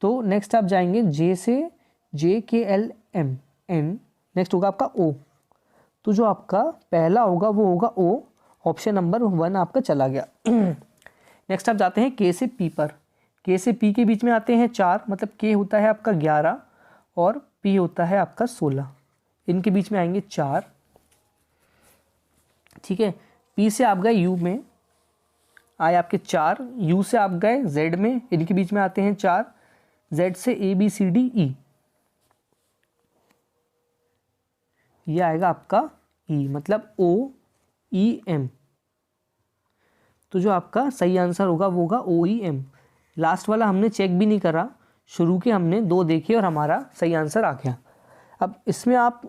तो नेक्स्ट आप जाएंगे J से JKLM N, नेक्स्ट होगा आपका O। तो जो आपका पहला होगा वो होगा O, ऑप्शन नंबर 1 आपका चला गया। नेक्स्ट आप जाते हैं K से P पर। K से P के बीच में आते हैं 4, मतलब K होता है आपका 11 और P होता है आपका 16, इनके बीच में आएंगे 4। ठीक है, P से आप गए U में, आए आपके 4, U से आप गए Z में, इनके बीच में आते हैं 4, Z से ABCDE, ये आएगा आपका E, मतलब OEM। तो जो आपका सही आंसर होगा वो होगा OEM। लास्ट वाला हमने चेक भी नहीं करा, शुरू के हमने 2 देखे और हमारा सही आंसर आ गया। अब इसमें आप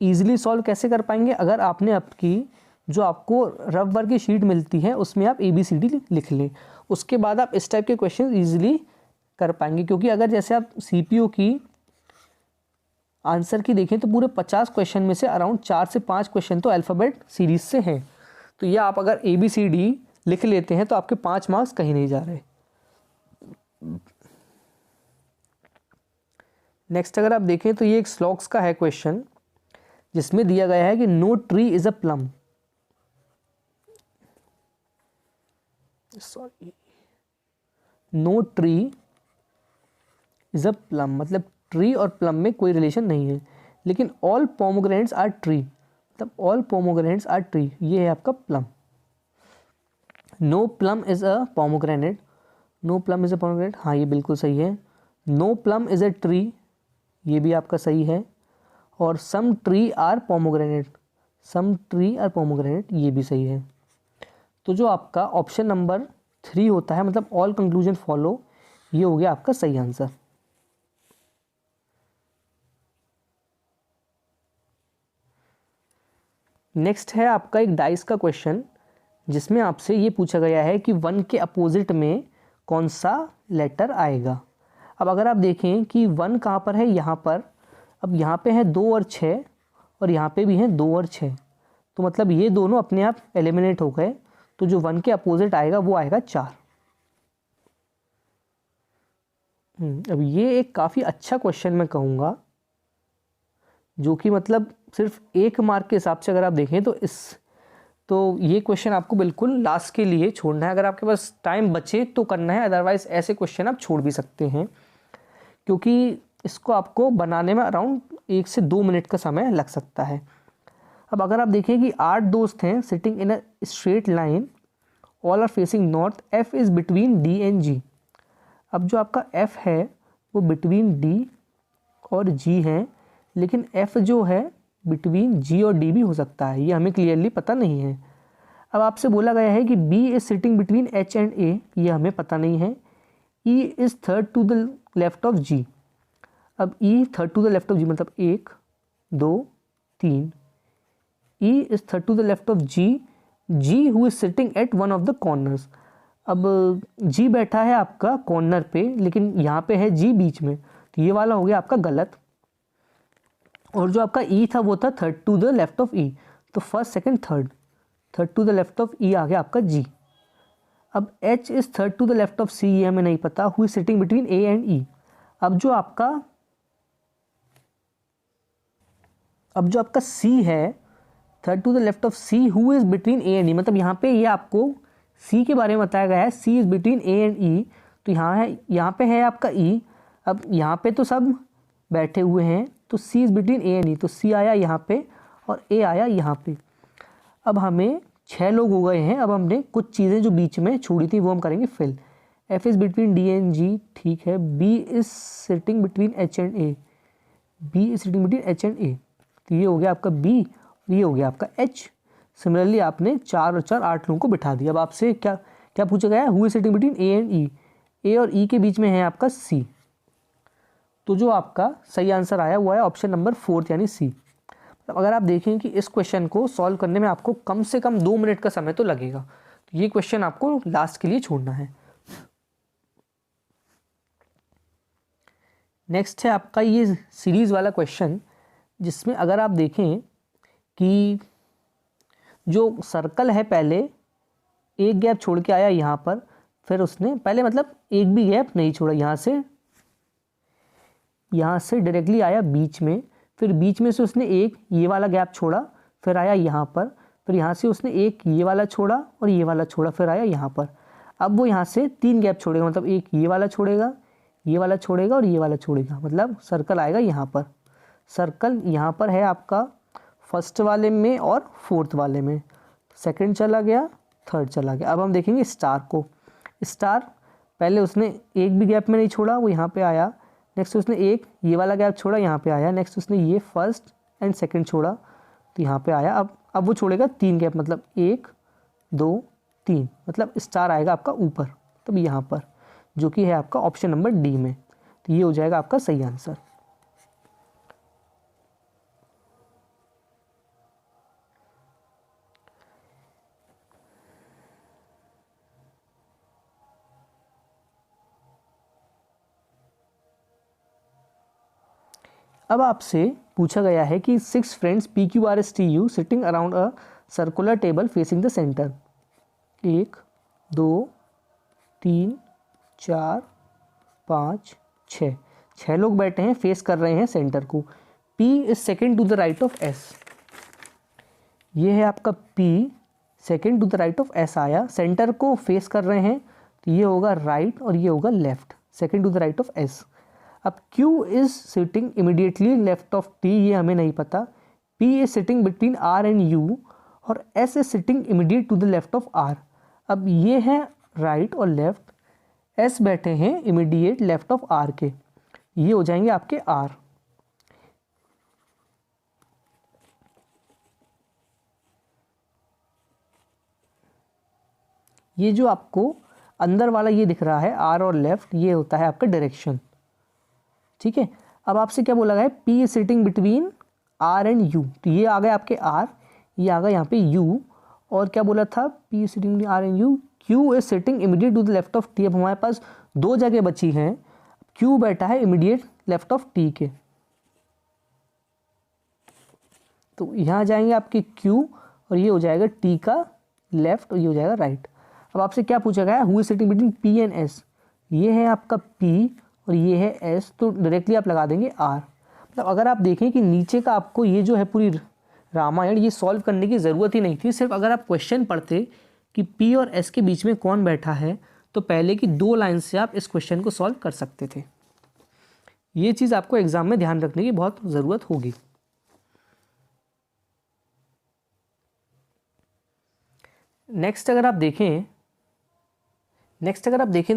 इजीली सॉल्व कैसे कर पाएंगे, अगर आपने आपकी जो आपको रफ वर्क की शीट मिलती है उसमें आप ABCD लिख लें, उसके बाद आप इस टाइप के क्वेश्चन इजीली कर पाएंगे। क्योंकि अगर जैसे आप CPO की आंसर की देखें तो पूरे 50 क्वेश्चन में से अराउंड 4 से 5 क्वेश्चन तो अल्फ़ाबेट सीरीज से हैं। तो ये आप अगर ABCD लिख लेते हैं तो आपके 5 मार्क्स कहीं नहीं जा रहे। नेक्स्ट अगर आप देखें तो ये एक स्लॉग्स का है क्वेश्चन, जिसमें दिया गया है कि no tree is a plum, sorry, no tree is a plum, मतलब ट्री और प्लम में कोई रिलेशन नहीं है, लेकिन ऑल पोमोग्रेनेट्स आर ट्री, मतलब ऑल पोमोग्रेनेट्स आर ट्री, ये है आपका plum. No plum is a pomegranate, no plum is a pomegranate, हाँ ये बिल्कुल सही है। No plum is a tree, ये भी आपका सही है। और some tree are pomegranate, some tree are pomegranate, ये भी सही है। तो जो आपका ऑप्शन नंबर 3 होता है, मतलब ऑल कंक्लूजन फॉलो, ये हो गया आपका सही आंसर। नेक्स्ट है आपका एक डाइस का क्वेश्चन, जिसमें आपसे ये पूछा गया है कि 1 के अपोजिट में कौन सा लेटर आएगा। अब अगर आप देखें कि 1 कहाँ पर है, यहाँ पर, अब यहाँ पे है 2 और 6 और यहाँ पे भी हैं 2 और 6, तो मतलब ये दोनों अपने आप एलिमिनेट हो गए। तो जो 1 के अपोजिट आएगा वो आएगा 4। अब ये एक काफ़ी अच्छा क्वेश्चन मैं कहूँगा, जो कि मतलब सिर्फ 1 मार्क के हिसाब से अगर आप देखें तो ये क्वेश्चन आपको बिल्कुल लास्ट के लिए छोड़ना है। अगर आपके पास टाइम बचे तो करना है, अदरवाइज ऐसे क्वेश्चन आप छोड़ भी सकते हैं, क्योंकि इसको आपको बनाने में अराउंड 1 से 2 मिनट का समय लग सकता है। अब अगर आप देखें कि 8 दोस्त हैं sitting in a straight line, all are facing north, F is between D and G। अब जो आपका F है वो बिटवीन D और G है, लेकिन F जो है बिटवीन G और D भी हो सकता है, ये हमें क्लियरली पता नहीं है। अब आपसे बोला गया है कि B is sitting between H and A, ये हमें पता नहीं है। E is third to the left of G, अब E third to the left of G मतलब 1 2 3, E is third to the left of G, G who is sitting at one of the corners. अब G बैठा है आपका corner पे, लेकिन यहाँ पे है G बीच में, तो ये वाला हो गया आपका गलत। और जो आपका E था वो था third to the left of E, तो first second third to the left of E आ गया आपका G। अब H is third to the left of C, ये हमें नहीं पता, who is sitting between A and E। अब जो आपका C है, third to the left of C, who is between A and E, मतलब यहाँ पे ये आपको C के बारे में बताया गया है, C is between A and E, तो यहाँ पे है आपका E। अब यहाँ पे तो सब बैठे हुए हैं, तो C is between A and E, तो C आया यहाँ पे और A आया यहाँ पे। अब हमें 6 लोग हो गए हैं। अब हमने कुछ चीज़ें जो बीच में छोड़ी थी वो हम करेंगे fill. F is between D and G, ठीक है। B is sitting between H and A, B is sitting between H and A, तो ये हो गया आपका B, ये हो गया आपका H। सिमिलरली आपने 4 और 4 8 लोगों को बिठा दिया। अब आपसे क्या पूछा गया है, who is sitting between A and E, A और E के बीच में है आपका C। तो जो आपका सही आंसर आया वो है ऑप्शन नंबर 4 यानी C। अगर आप देखें कि इस क्वेश्चन को सॉल्व करने में आपको कम से कम 2 मिनट का समय तो लगेगा, तो ये क्वेश्चन आपको लास्ट के लिए छोड़ना है। नेक्स्ट है आपका ये सीरीज वाला क्वेश्चन, जिसमें अगर आप देखें कि जो सर्कल है पहले एक गैप छोड़ के आया यहाँ पर, फिर उसने पहले मतलब एक भी गैप नहीं छोड़ा, यहाँ से डायरेक्टली आया बीच में, फिर बीच में से उसने एक ये वाला गैप छोड़ा, फिर आया यहाँ पर, फिर यहाँ से उसने एक ये वाला छोड़ा और ये वाला छोड़ा, फिर आया यहाँ पर। अब वो यहाँ से 3 गैप छोड़ेगा, मतलब एक ये वाला छोड़ेगा, ये वाला छोड़ेगा और ये वाला छोड़ेगा, मतलब सर्कल आएगा यहाँ पर। सर्कल यहाँ पर है आपका फर्स्ट वाले में और फोर्थ वाले में, सेकंड चला गया, थर्ड चला गया। अब हम देखेंगे स्टार को। स्टार पहले उसने एक भी गैप में नहीं छोड़ा, वो यहाँ पे आया, नेक्स्ट उसने एक ये वाला गैप छोड़ा, यहाँ पे आया, नेक्स्ट उसने ये फर्स्ट एंड सेकंड छोड़ा तो यहाँ पे आया। अब वो छोड़ेगा 3 गैप, मतलब 1 2 3, मतलब स्टार आएगा आपका ऊपर, तब यहाँ पर, जो कि है आपका ऑप्शन नंबर डी में। तो ये हो जाएगा आपका सही आंसर। अब आपसे पूछा गया है कि 6 friends PQRSTU sitting around a circular table facing the centre. 1 2 3 4 5 6, 6 लोग बैठे हैं, फेस कर रहे हैं सेंटर को। P is second to the right of S। ये है आपका P second to the right of S आया, सेंटर को फेस कर रहे हैं, तो ये होगा राइट और ये होगा left, second to the right of S। अब Q is sitting immediately left of T, ये हमें नहीं पता। P is sitting between R and U और S is sitting immediate to the left of R। अब ये है राइट और लेफ्ट, S बैठे हैं इमीडिएट लेफ्ट ऑफ R के, ये हो जाएंगे आपके R। ये जो आपको अंदर वाला ये दिख रहा है R और लेफ्ट, ये होता है आपका डायरेक्शन। ठीक है, अब आपसे क्या बोला गया है, P is sitting between R and U, तो ये आ गया आपके R, ये आ गया यहाँ पे U, और क्या बोला था, P is sitting between R and U, Q is sitting immediate to the left of T। अब हमारे पास 2 जगह बची हैं, Q बैठा है इमीडिएट लेफ्ट ऑफ T के, तो यहाँ जाएंगे आपके Q और ये हो जाएगा T का लेफ्ट और ये हो जाएगा राइट। अब आपसे क्या पूछा गया है, who is sitting between P and S, ये है आपका P और ये है S, तो डायरेक्टली आप लगा देंगे R। मतलब अगर आप देखें कि नीचे का आपको ये जो है पूरी रामायण, ये सॉल्व करने की ज़रूरत ही नहीं थी, सिर्फ अगर आप क्वेश्चन पढ़ते कि P और S के बीच में कौन बैठा है, तो पहले की 2 लाइन से आप इस क्वेश्चन को सॉल्व कर सकते थे। ये चीज़ आपको एग्जाम में ध्यान रखने की बहुत ज़रूरत होगी। नेक्स्ट अगर आप देखें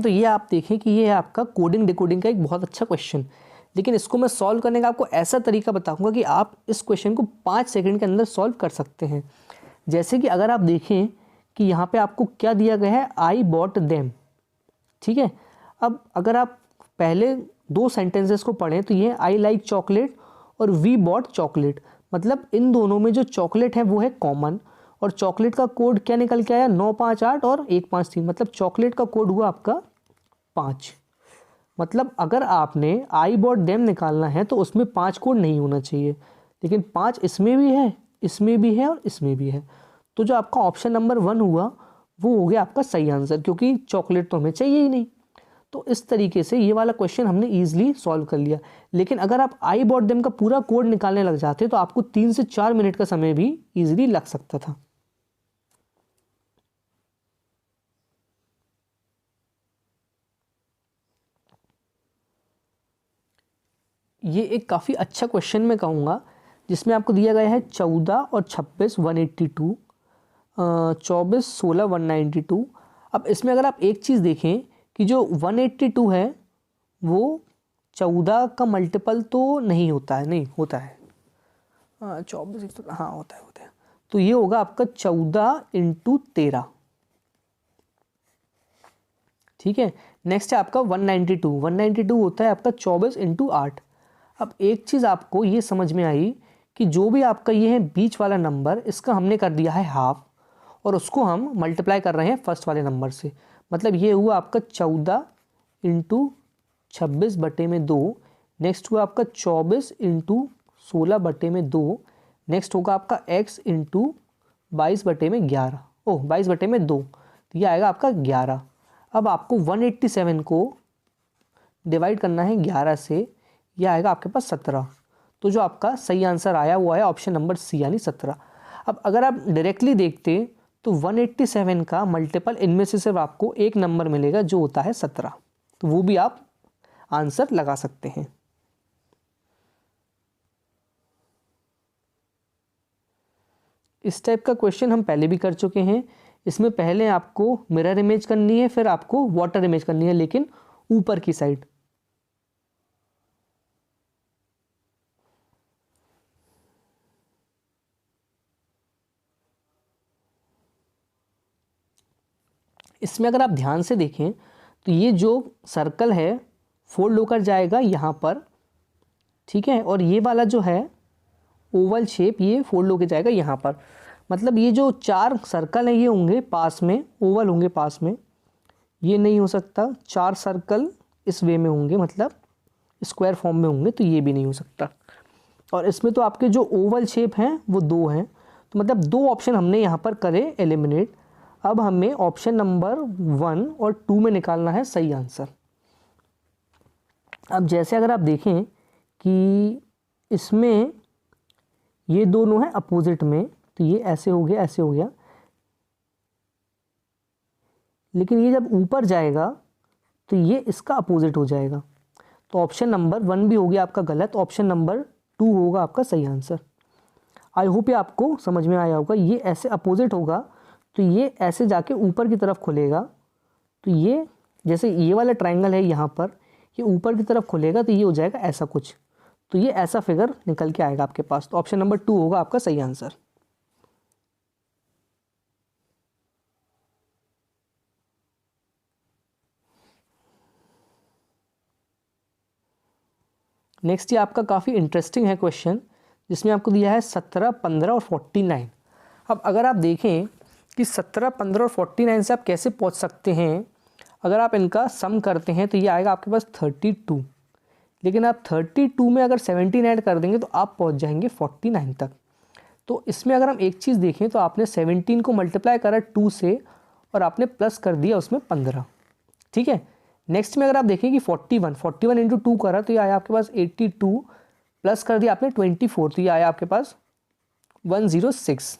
तो ये आप देखें कि ये है आपका कोडिंग डिकोडिंग का एक बहुत अच्छा क्वेश्चन, लेकिन इसको मैं सॉल्व करने का आपको ऐसा तरीका बताऊंगा कि आप इस क्वेश्चन को 5 सेकंड के अंदर सॉल्व कर सकते हैं। जैसे कि अगर आप देखें कि यहाँ पे आपको क्या दिया गया है, आई बॉट देम। ठीक है, अब अगर आप पहले 2 सेंटेंसेस को पढ़ें तो ये आई लाइक चॉकलेट और वी बॉट चॉकलेट, मतलब इन दोनों में जो चॉकलेट है वो है कॉमन, और चॉकलेट का कोड क्या निकल के आया, 958 और 153, मतलब चॉकलेट का कोड हुआ आपका 5। मतलब अगर आपने आई बॉट देम निकालना है तो उसमें 5 कोड नहीं होना चाहिए, लेकिन 5 इसमें भी है, इसमें भी है और इसमें भी है, तो जो आपका ऑप्शन नंबर 1 हुआ वो हो गया आपका सही आंसर, क्योंकि चॉकलेट तो हमें चाहिए ही नहीं। तो इस तरीके से ये वाला क्वेश्चन हमने ईजिली सॉल्व कर लिया। लेकिन अगर आप आई बॉट देम का पूरा कोड निकालने लग जाते तो आपको 3 से 4 मिनट का समय भी ईजिली लग सकता था। ये एक काफ़ी अच्छा क्वेश्चन मैं कहूँगा, जिसमें आपको दिया गया है 14 और 26 182, 24 16 192। अब इसमें अगर आप एक चीज़ देखें कि जो 182 है वो 14 का मल्टीपल तो नहीं होता है, नहीं होता है, 24 हाँ होता है, तो ये होगा आपका 14 × 13। ठीक है, नेक्स्ट है आपका 192 होता है आपका 24 × 8। अब एक चीज़ आपको ये समझ में आई कि जो भी आपका ये है बीच वाला नंबर, इसका हमने कर दिया है हाफ और उसको हम मल्टीप्लाई कर रहे हैं फर्स्ट वाले नंबर से, मतलब ये हुआ आपका 14 × 26/2, नेक्स्ट हुआ आपका 24 × 16/2, नेक्स्ट होगा आपका x × 22/11, 22/2, तो ये आएगा आपका 11। अब आपको 187 को डिवाइड करना है 11 से, ये आएगा आपके पास 17। तो जो आपका सही आंसर आया वो आया ऑप्शन नंबर सी यानी 17। अब अगर आप डायरेक्टली देखते तो 187 का मल्टीपल इनमें से सिर्फ आपको एक नंबर मिलेगा जो होता है 17, तो वो भी आप आंसर लगा सकते हैं। इस टाइप का क्वेश्चन हम पहले भी कर चुके हैं। इसमें पहले आपको मिरर इमेज करनी है, फिर आपको वाटर इमेज करनी है, लेकिन ऊपर की साइड। इसमें अगर आप ध्यान से देखें तो ये जो सर्कल है फोल्ड होकर जाएगा यहाँ पर, ठीक है, और ये वाला जो है ओवल शेप ये फोल्ड होकर जाएगा यहाँ पर। मतलब ये जो 4 सर्कल हैं ये होंगे पास में, ओवल होंगे पास में, ये नहीं हो सकता। 4 सर्कल इस वे में होंगे, मतलब स्क्वायर फॉर्म में होंगे, तो ये भी नहीं हो सकता। और इसमें तो आपके जो ओवल शेप हैं वो 2 हैं, तो मतलब 2 ऑप्शन हमने यहाँ पर करे एलिमिनेट। अब हमें ऑप्शन नंबर 1 और 2 में निकालना है सही आंसर। अब जैसे अगर आप देखें कि इसमें ये दोनों हैं अपोजिट में, तो ये ऐसे हो गया, ऐसे हो गया, लेकिन ये जब ऊपर जाएगा तो ये इसका अपोजिट हो जाएगा। तो ऑप्शन नंबर 1 भी हो गया आपका गलत, ऑप्शन नंबर 2 होगा आपका सही आंसर। आई होप ये आपको समझ में आया होगा। ये ऐसे अपोजिट होगा तो ये ऐसे जाके ऊपर की तरफ खुलेगा, तो ये जैसे ये वाला ट्रायंगल है यहाँ पर, ये ऊपर की तरफ खुलेगा तो ये हो जाएगा ऐसा कुछ, तो ये ऐसा फिगर निकल के आएगा आपके पास। तो ऑप्शन नंबर 2 होगा आपका सही आंसर। नेक्स्ट ये आपका काफ़ी इंटरेस्टिंग है क्वेश्चन, जिसमें आपको दिया है 17, 15 और 49। अब अगर आप देखें कि 17, 15 और 49 से आप कैसे पहुंच सकते हैं, अगर आप इनका सम करते हैं तो ये आएगा आपके पास 32, लेकिन आप 32 में अगर 17 ऐड कर देंगे तो आप पहुंच जाएंगे 49 तक। तो इसमें अगर हम एक चीज़ देखें तो आपने 17 को मल्टीप्लाई करा 2 से और आपने प्लस कर दिया उसमें 15, ठीक है। नेक्स्ट में अगर आप देखें कि 41 इंटू 2 करा तो ये आया आपके पास 82, प्लस कर दिया आपने 24, तो ये आया आपके पास 106।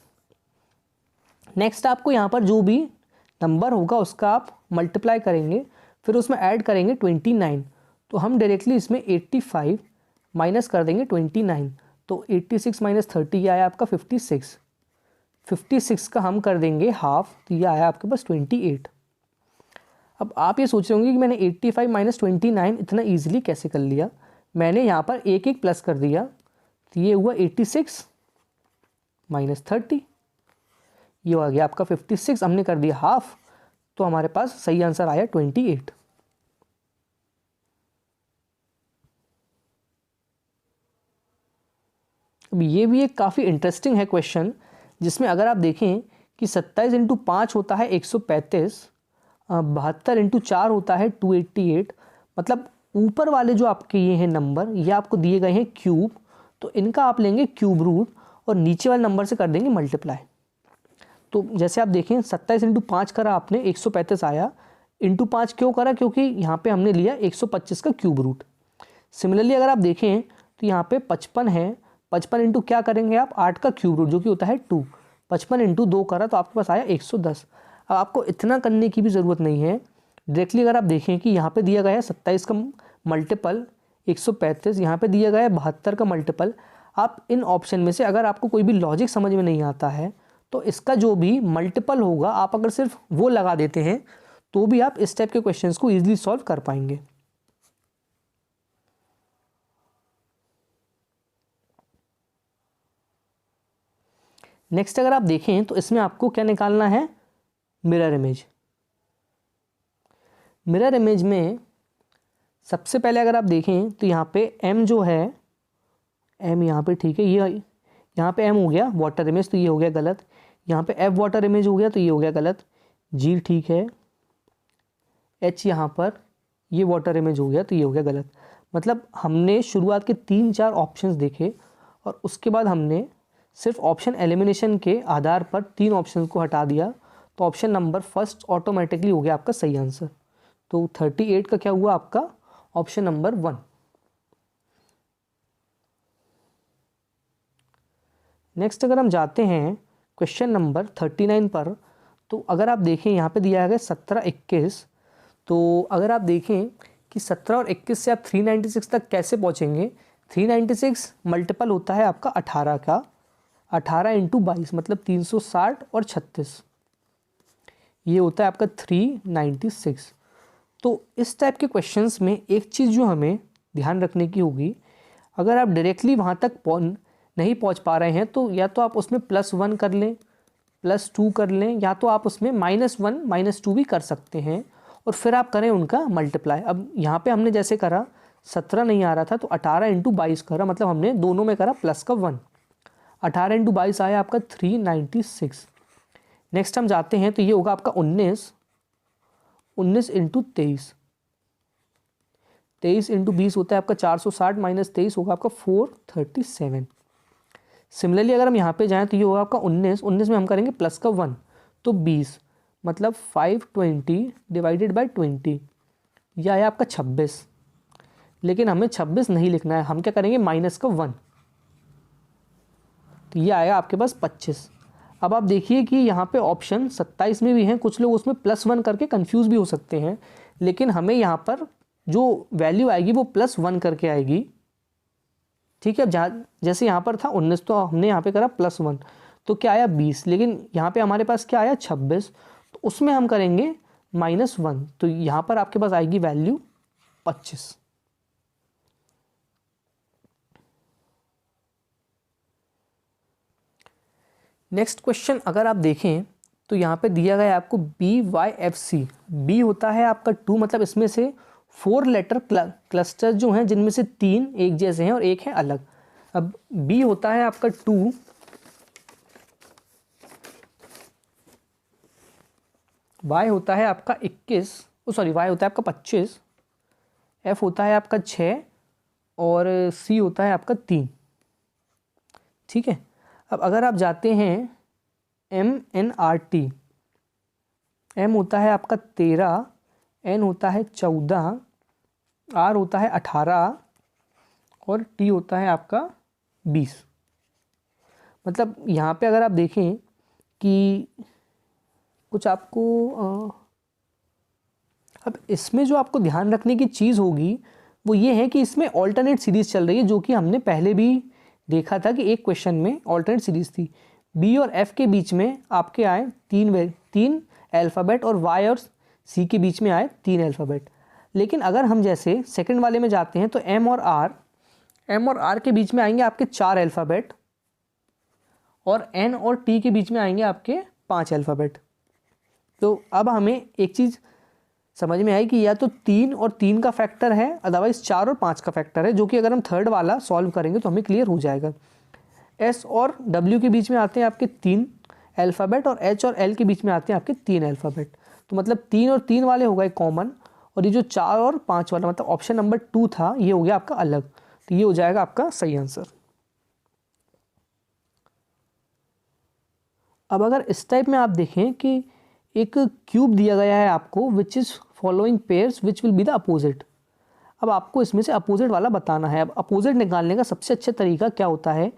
नेक्स्ट आपको यहाँ पर जो भी नंबर होगा उसका आप मल्टीप्लाई करेंगे, फिर उसमें ऐड करेंगे 29। तो हम डायरेक्टली इसमें 85 माइनस कर देंगे 29, तो 86 माइनस 30 ये आया आपका 56। 56 का हम कर देंगे हाफ, तो ये आया आपके पास 28। अब आप ये सोच रहे होंगे कि मैंने 85 माइनस 29 इतना ईजिली कैसे कर लिया। मैंने यहाँ पर एक एक प्लस कर दिया, तो ये हुआ 86 माइनस 30, ये आ गया आपका 56, हमने कर दिया हाफ, तो हमारे पास सही आंसर आया 28। अब ये भी एक काफ़ी इंटरेस्टिंग है क्वेश्चन, जिसमें अगर आप देखें कि 27 इंटू 5 होता है 135, 72 इंटू 4 होता है 288। मतलब ऊपर वाले जो आपके ये हैं नंबर, ये आपको दिए गए हैं क्यूब, तो इनका आप लेंगे क्यूब रूट और नीचे वाले नंबर से कर देंगे मल्टीप्लाई। तो जैसे आप देखें 27 इंटू 5 करा आपने 135 आया, इंटू 5 क्यों करा, क्योंकि यहाँ पे हमने लिया 125 का क्यूब रूट। सिमिलरली अगर आप देखें तो यहाँ पे 55 है, 55 इंटू क्या करेंगे आप 8 का क्यूब रूट जो कि होता है 2, 55 इंटू 2 करा तो आपके पास आया 110। अब आपको इतना करने की भी ज़रूरत नहीं है, डायरेक्टली अगर आप देखें कि यहाँ पे दिया गया है 27 का मल्टीपल 135, यहाँ पे दिया गया है 72 का मल्टीपल। आप इन ऑप्शन में से अगर आपको कोई भी लॉजिक समझ में नहीं आता है तो इसका जो भी मल्टीपल होगा आप अगर सिर्फ वो लगा देते हैं तो भी आप इस टाइप के क्वेश्चंस को ईजिली सॉल्व कर पाएंगे। नेक्स्ट अगर आप देखें तो इसमें आपको क्या निकालना है, मिरर इमेज। मिरर इमेज में सबसे पहले अगर आप देखें तो यहाँ पे m जो है, m यहाँ पे ठीक है, ये यहाँ पे m हो गया वाटर इमेज तो ये हो गया गलत, यहाँ पे f वाटर इमेज हो गया तो ये हो गया गलत, g ठीक है, h यहाँ पर ये वाटर इमेज हो गया तो ये हो गया गलत। मतलब हमने शुरुआत के 3-4 ऑप्शंस देखे और उसके बाद हमने सिर्फ ऑप्शन एलिमिनेशन के आधार पर 3 ऑप्शंस को हटा दिया, तो ऑप्शन नंबर फर्स्ट ऑटोमेटिकली हो गया आपका सही आंसर। तो 38 का क्या हुआ आपका ऑप्शन नंबर 1। नेक्स्ट अगर हम जाते हैं क्वेश्चन नंबर 39 पर, तो अगर आप देखें यहाँ पे दिया है 17 21। तो अगर आप देखें कि 17 और 21 से आप 396 तक कैसे पहुँचेंगे। 396 मल्टीपल होता है आपका 18 का, 18 इंटू 22 मतलब 360 और 36, ये होता है आपका 396। तो इस टाइप के क्वेश्चंस में एक चीज़ जो हमें ध्यान रखने की होगी, अगर आप डायरेक्टली वहाँ तक नहीं पहुँच पा रहे हैं तो या तो आप उसमें +1 कर लें, +2 कर लें, या तो आप उसमें -1 -2 भी कर सकते हैं और फिर आप करें उनका मल्टीप्लाई। अब यहाँ पे हमने जैसे करा 17 नहीं आ रहा था तो 18 इंटू 22 करा, मतलब हमने दोनों में करा प्लस का 1। 18 इंटू 22 आया आपका 396। नेक्स्ट हम जाते हैं तो ये होगा आपका 19 इंटू 23, 23 इंटू 20 होता है आपका 460 माइनस 23 होगा आपका 437। सिमिलरली अगर हम यहाँ पे जाएं तो ये होगा आपका 19 में हम करेंगे प्लस का 1 तो 20, मतलब 520 डिवाइडेड बाय 20, यह आया आपका 26। लेकिन हमें 26 नहीं लिखना है, हम क्या करेंगे माइनस का 1, तो ये आया आपके पास 25। अब आप देखिए कि यहाँ पे ऑप्शन 27 में भी हैं, कुछ लोग उसमें +1 करके कंफ्यूज भी हो सकते हैं, लेकिन हमें यहाँ पर जो वैल्यू आएगी वो +1 करके आएगी। ठीक है, अब जैसे यहाँ पर था 19 तो हमने यहाँ पे करा +1 तो क्या आया 20, लेकिन यहाँ पे हमारे पास क्या आया 26, तो उसमें हम करेंगे -1, तो यहाँ पर आपके पास आएगी वैल्यू 25। नेक्स्ट क्वेश्चन अगर आप देखें तो यहाँ पे दिया गया है आपको BYFC। बी होता है आपका 2, मतलब इसमें से 4 लेटर क्लस्टर जो हैं जिनमें से 3 एक जैसे हैं और एक है अलग। अब बी होता है आपका 2, वाई होता है आपका 21, वाई होता है आपका 25, एफ होता है आपका 6 और सी होता है आपका 3। ठीक है, अब अगर आप जाते हैं MNRT, M होता है आपका 13, N होता है 14, R होता है 18 और T होता है आपका 20। मतलब यहाँ पे अगर आप देखें कि कुछ आपको अब इसमें जो आपको ध्यान रखने की चीज़ होगी वो ये है कि इसमें ऑल्टरनेट सीरीज़ चल रही है, जो कि हमने पहले भी देखा था कि एक क्वेश्चन में ऑल्टरनेट सीरीज़ थी। बी और एफ के बीच में आपके आए 3 अल्फ़ाबेट और वाई और सी के बीच में आए 3 अल्फ़ाबेट। लेकिन अगर हम जैसे सेकंड वाले में जाते हैं तो एम और आर के बीच में आएंगे आपके 4 अल्फ़ाबेट और एन और टी के बीच में आएंगे आपके 5 अल्फ़ाबेट। तो अब हमें एक चीज़ समझ में आई कि या तो 3 और 3 का फैक्टर है, अदरवाइज 4 और 5 का फैक्टर है, जो कि अगर हम थर्ड वाला सॉल्व करेंगे तो हमें क्लियर हो जाएगा। एस और डब्ल्यू के बीच में आते हैं आपके 3 अल्फ़ाबेट और एच और एल के बीच में आते हैं आपके 3 अल्फ़ाबेट। तो मतलब 3 और 3 वाले हो गए कॉमन, और ये जो 4 और 5 वाला मतलब ऑप्शन नंबर 2 था ये हो गया आपका अलग, तो ये हो जाएगा आपका सही आंसर। अब अगर इस टाइप में आप देखें कि एक क्यूब दिया गया है आपको, which is following pairs which will be the opposite. अब आपको इसमें से अपोजिट वाला बताना है। अब अपोजिट निकालने का सबसे अच्छा तरीका क्या होता है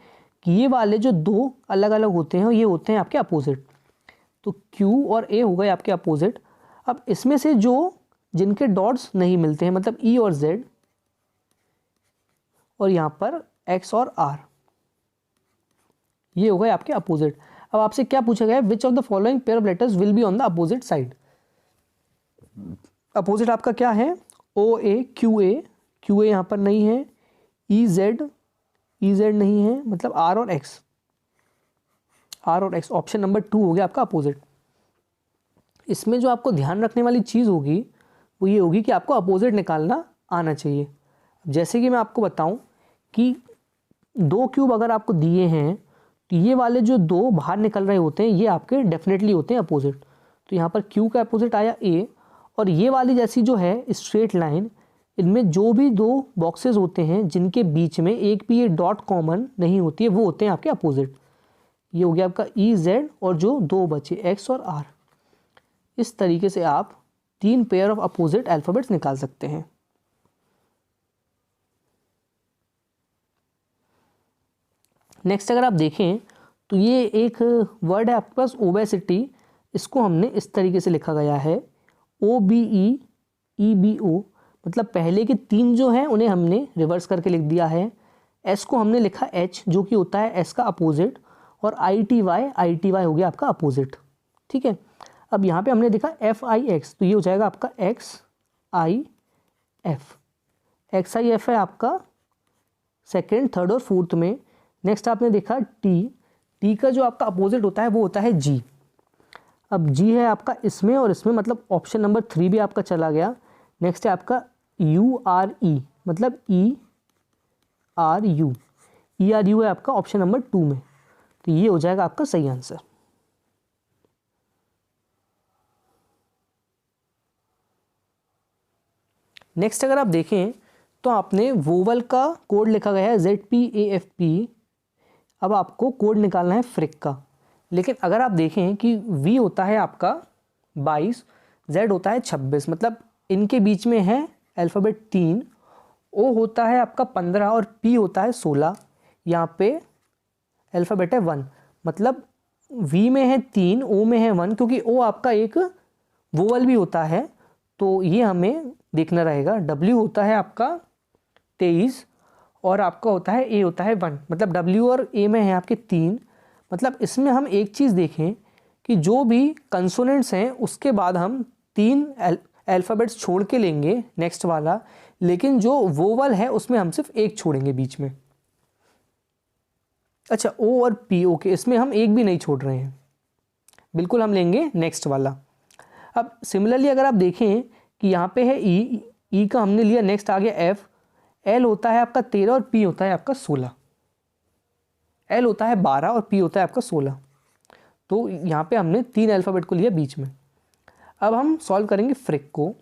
कि ये वाले जो 2 अलग अलग होते हैं ये होते हैं आपके अपोजिट। तो Q और A हो गए आपके अपोजिट। अब इसमें से जो जिनके डॉट्स नहीं मिलते हैं, मतलब E और Z, और यहाँ पर X और R, ये हो गए आपके अपोजिट। अब आपसे क्या पूछा गया है, which of the following pair of letters will be on the opposite side. Opposite आपका क्या है, OA QA यहाँ पर नहीं है, EZ नहीं है, मतलब R और X ऑप्शन नंबर 2 हो गया आपका अपोजिट। इसमें जो आपको ध्यान रखने वाली चीज़ होगी वो ये होगी कि आपको अपोजिट निकालना आना चाहिए। जैसे कि मैं आपको बताऊं कि 2 क्यूब अगर आपको दिए हैं तो ये वाले जो 2 बाहर निकल रहे होते हैं ये आपके डेफिनेटली होते हैं अपोजिट। तो यहाँ पर Q का अपोजिट आया A, और ये वाली जैसी जो है स्ट्रेट लाइन, इनमें जो भी 2 बॉक्सेस होते हैं जिनके बीच में एक भी ये डॉट कॉमन नहीं होती है वो होते हैं आपके अपोजिट। ये हो गया आपका EZ और जो 2 बचे X और R। इस तरीके से आप 3 पेयर ऑफ अपोजिट अल्फ़ाबेट्स निकाल सकते हैं। नेक्स्ट अगर आप देखें तो ये एक वर्ड है आपके पास ओबेसिटी, इसको हमने इस तरीके से लिखा गया है OBEEBO, मतलब पहले के 3 जो हैं उन्हें हमने रिवर्स करके लिख दिया है। S को हमने लिखा H जो कि होता है S का अपोजिट, और ITY हो गया आपका अपोजिट। ठीक है, अब यहाँ पे हमने देखा FIX, तो ये हो जाएगा आपका XIF है आपका सेकेंड, थर्ड और फोर्थ में। नेक्स्ट आपने देखा T का जो आपका अपोजिट होता है वो होता है G। अब G है आपका इसमें और इसमें, मतलब ऑप्शन नंबर 3 भी आपका चला गया। नेक्स्ट है आपका URE, मतलब ERU है आपका ऑप्शन नंबर 2 में, तो ये हो जाएगा आपका सही आंसर। नेक्स्ट अगर आप देखें तो आपने वोवल का कोड लिखा गया है ZPAFP। अब आपको कोड निकालना है फ्रिक का, लेकिन अगर आप देखें कि V होता है आपका 22, Z होता है 26, मतलब इनके बीच में है अल्फ़ाबेट 3, O होता है आपका 15 और P होता है 16। यहाँ पे अल्फ़ाबेट है 1, मतलब V में है 3, O में है 1, क्योंकि O आपका एक वोवल भी होता है, तो ये हमें देखना रहेगा। W होता है आपका 23 और आपका होता है A होता है 1, मतलब W और A में है आपके 3। मतलब इसमें हम एक चीज़ देखें कि जो भी कंसोनेंट्स हैं उसके बाद हम 3 अल्फ़ाबेट्स छोड़ के लेंगे नेक्स्ट वाला, लेकिन जो वोवल है उसमें हम सिर्फ एक छोड़ेंगे बीच में। अच्छा, O और P, ओके, इसमें हम एक भी नहीं छोड़ रहे हैं, बिल्कुल हम लेंगे नेक्स्ट वाला। अब सिमिलरली अगर आप देखें कि यहाँ पे है E का हमने लिया, नेक्स्ट आ गया F, L होता है आपका 13 और P होता है आपका 16। L होता है 12 और P होता है आपका 16, तो यहाँ पे हमने 3 अल्फ़ाबेट को लिया बीच में। अब हम सॉल्व करेंगे फ्रिक को।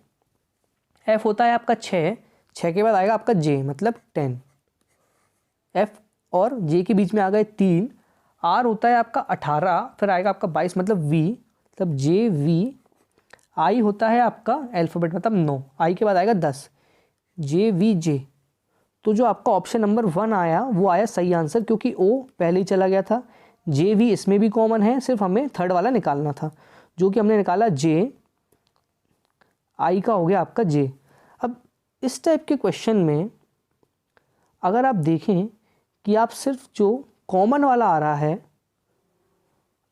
F होता है आपका 6 के बाद आएगा आपका J, मतलब 10। F और J के बीच में आ गए 3। R होता है आपका 18, फिर आएगा आपका 22, मतलब V, मतलब JV। I होता है आपका अल्फ़ाबेट मतलब 9, I के बाद आएगा 10, JVJ। तो जो आपका ऑप्शन नंबर 1 आया वो आया सही आंसर, क्योंकि O पहले ही चला गया था, JV इसमें भी कॉमन है, सिर्फ हमें थर्ड वाला निकालना था, जो कि हमने निकाला J। I का हो गया आपका J। अब इस टाइप के क्वेश्चन में अगर आप देखें कि आप सिर्फ जो कॉमन वाला आ रहा है,